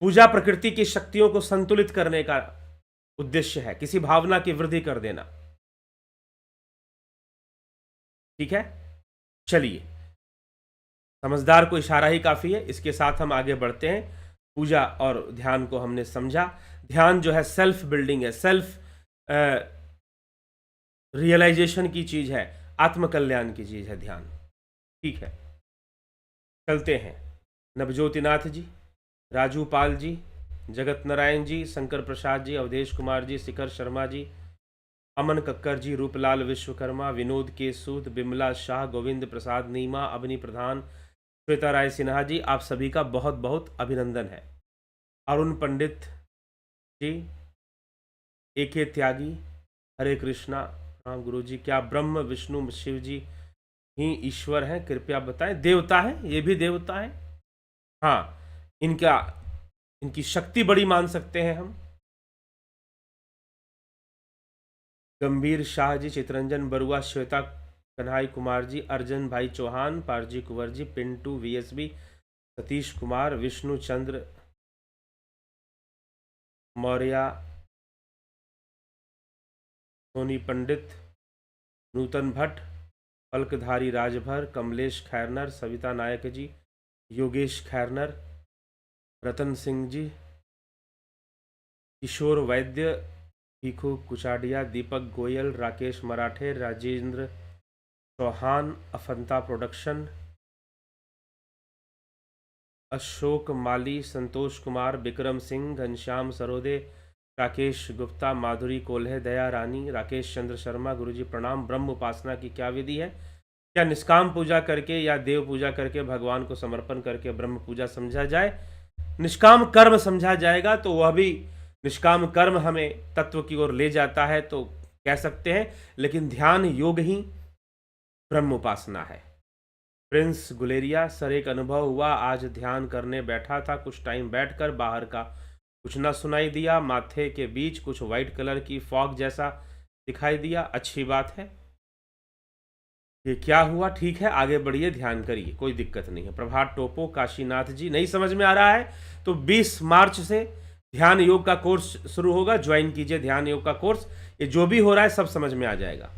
पूजा प्रकृति की शक्तियों को संतुलित करने का उद्देश्य है, किसी भावना की वृद्धि कर देना। ठीक है, चलिए, समझदार को इशारा ही काफी है। इसके साथ हम आगे बढ़ते हैं। पूजा और ध्यान को हमने समझा। ध्यान जो है सेल्फ बिल्डिंग है, सेल्फ रियलाइजेशन की चीज है, आत्मकल्याण की चीज है ध्यान। ठीक है, चलते हैं। नवज्योतिनाथ जी, राजू पाल जी, जगत नारायण जी, शंकर प्रसाद जी, अवधेश कुमार जी, शिखर शर्मा जी, अमन कक्कर जी, रूपलाल विश्वकर्मा, विनोद के सूद, बिमला शाह, गोविंद प्रसाद नीमा, अवनी प्रधान, श्वेता राय सिन्हा जी, आप सभी का बहुत बहुत अभिनंदन है। अरुण पंडित जी, एके त्यागी, हरे कृष्णा। हाँ गुरु जी, क्या ब्रह्म विष्णु शिव जी ही ईश्वर हैं? कृपया बताएं। देवता है, ये भी देवता है। हाँ, इनकी शक्ति बड़ी मान सकते हैं हम। गंभीर शाह जी, चितरंजन बरुआ, श्वेता कन्हाई कुमार जी, अर्जन भाई चौहान, पारजी कुंवर जी, पिंटू वीएसबी, सतीश कुमार, विष्णु चंद्र मौर्य, सोनी पंडित, नूतन भट्ट, पलकधारी राजभर, कमलेश खैरनर, सविता नायक जी, योगेश खैरनर, रतन सिंह जी, किशोर वैद्य, भीखू कुचाडिया, दीपक गोयल, राकेश मराठे, राजेंद्र चौहान, अफंता प्रोडक्शन, अशोक माली, संतोष कुमार, विक्रम सिंह, घनश्याम सरोदे, राकेश गुप्ता, माधुरी कोल्हे, दया रानी, राकेश चंद्र शर्मा। गुरुजी प्रणाम। ब्रह्म उपासना की क्या विधि है? क्या निष्काम पूजा करके या देव पूजा करके भगवान को समर्पण करके ब्रह्म पूजा समझा जाए? निष्काम कर्म समझा जाएगा तो वह भी निष्काम कर्म हमें तत्व की ओर ले जाता है तो कह सकते हैं, लेकिन ध्यान योग ही ब्रह्म उपासना है। प्रिंस गुलेरिया, सर एक अनुभव हुआ, आज ध्यान करने बैठा था, कुछ टाइम बैठकर बाहर का कुछ न सुनाई दिया, माथे के बीच कुछ व्हाइट कलर की फॉग जैसा दिखाई दिया। अच्छी बात है। ये क्या हुआ? ठीक है, आगे बढ़िए, ध्यान करिए, कोई दिक्कत नहीं है। प्रभात टोपो, काशीनाथ जी, नहीं समझ में आ रहा है तो 20 मार्च से ध्यान योग का कोर्स शुरू होगा, ज्वाइन कीजिए ध्यान योग का कोर्स। ये जो भी हो रहा है सब समझ में आ जाएगा।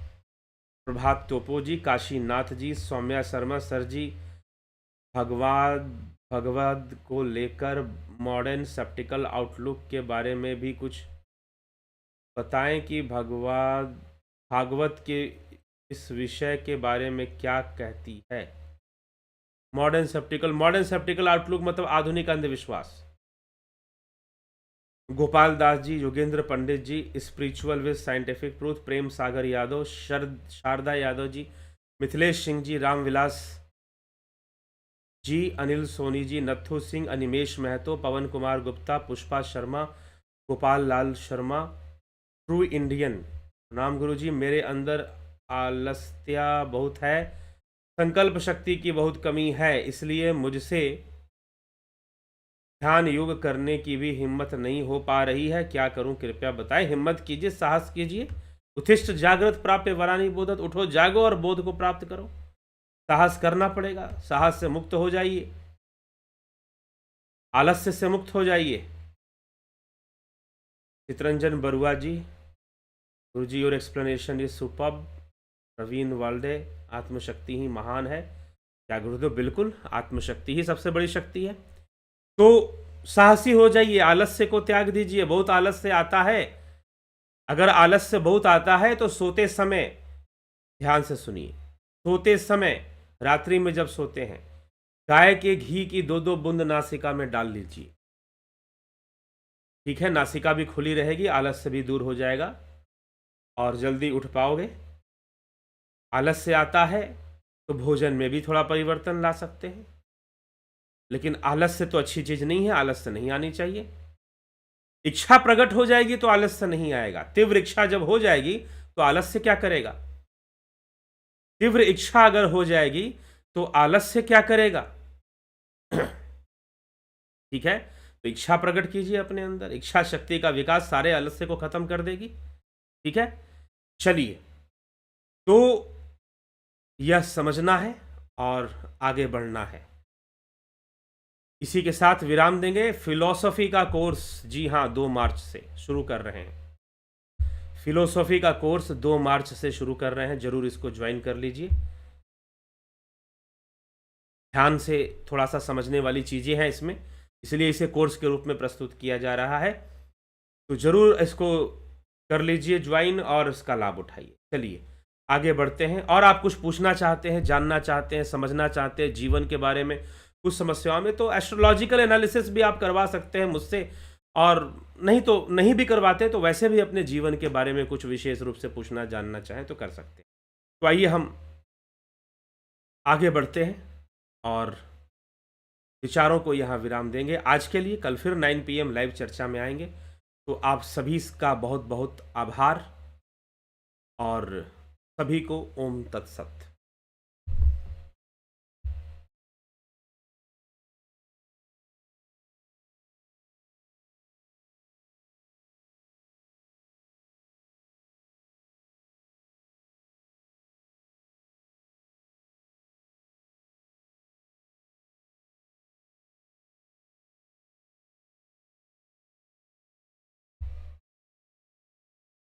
प्रभात टोपो जी, काशीनाथ जी, सौम्या शर्मा सर जी, भगवद को लेकर मॉडर्न स्केप्टिकल आउटलुक के बारे में भी कुछ बताएं कि भागवत के इस विषय के बारे में क्या कहती है। मॉडर्न स्केप्टिकल आउटलुक मतलब आधुनिक अंधविश्वास। Gopal Das ji, Yogendra Pandit ji, spiritual with scientific proof, Prem Sagar Yadav, Sharda Yadav ji, Mithilesh Singh ji, Ramvilas ji, Anil Soni ji, Nathu Singh, Animesh Mahato, Pawan Kumar Gupta, Pushpa Sharma, Gopal Lal Sharma, true Indian. नाम गुरु जी, मेरे अंदर आलस्या बहुत है, संकल्प शक्ति की बहुत कमी है, इसलिए मुझसे ध्यान योग करने की भी हिम्मत नहीं हो पा रही है, क्या करूं कृपया बताएं। हिम्मत कीजिए, साहस कीजिए। उत्तिष्ठ जागृत प्राप्य वरानी बोधत, उठो जागो और बोध को प्राप्त करो। साहस करना पड़ेगा, साहस से मुक्त हो जाइए, आलस्य से मुक्त हो जाइए। Chitranjan Barua ji, Guru ji your explanation is superb. Pravin Walde, आत्मशक्ति ही महान है। क्या गुरुदेव? बिल्कुल, आत्मशक्ति ही सबसे बड़ी शक्ति है। तो साहसी हो जाइए, आलस्य को त्याग दीजिए। बहुत आलस्य आता है, अगर आलस्य बहुत आता है तो सोते समय ध्यान से सुनिए। सोते समय, रात्रि में जब सोते हैं, गाय के घी की 2-2 बूंद नासिका में डाल लीजिए। ठीक है, नासिका भी खुली रहेगी, आलस्य भी दूर हो जाएगा और जल्दी उठ पाओगे। आलस्य आता है तो भोजन में भी थोड़ा परिवर्तन ला सकते हैं, लेकिन आलस्य तो अच्छी चीज नहीं है, आलस्य नहीं आनी चाहिए। इच्छा प्रकट हो जाएगी तो आलस्य नहीं आएगा। तीव्र इच्छा जब हो जाएगी तो आलस्य क्या करेगा? तीव्र इच्छा अगर हो जाएगी तो आलस्य क्या करेगा? ठीक है, तो इच्छा प्रकट कीजिए अपने अंदर। इच्छा शक्ति का विकास सारे आलस्य को खत्म कर देगी। ठीक है, चलिए, तो यह समझना है और आगे बढ़ना है। इसी के साथ विराम देंगे। फिलॉसफी का कोर्स, जी हाँ, 2 मार्च से शुरू कर रहे हैं। फिलॉसफी का कोर्स 2 मार्च से शुरू कर रहे हैं, जरूर इसको ज्वाइन कर लीजिए। ध्यान से थोड़ा सा समझने वाली चीजें हैं इसमें, इसलिए इसे कोर्स के रूप में प्रस्तुत किया जा रहा है। तो जरूर इसको कर लीजिए ज्वाइन और इसका लाभ उठाइए। चलिए आगे बढ़ते हैं। और आप कुछ पूछना चाहते हैं, जानना चाहते हैं, समझना चाहते हैं जीवन के बारे में, कुछ समस्याओं में, तो एस्ट्रोलॉजिकल एनालिसिस भी आप करवा सकते हैं मुझसे, और नहीं तो नहीं भी करवाते तो वैसे भी अपने जीवन के बारे में कुछ विशेष रूप से पूछना जानना चाहें तो कर सकते हैं। तो आइए हम आगे बढ़ते हैं और विचारों को यहाँ विराम देंगे आज के लिए। कल फिर 9 PM लाइव चर्चा में आएंगे। तो आप सभी का बहुत बहुत आभार और सभी को ओम तत्सत।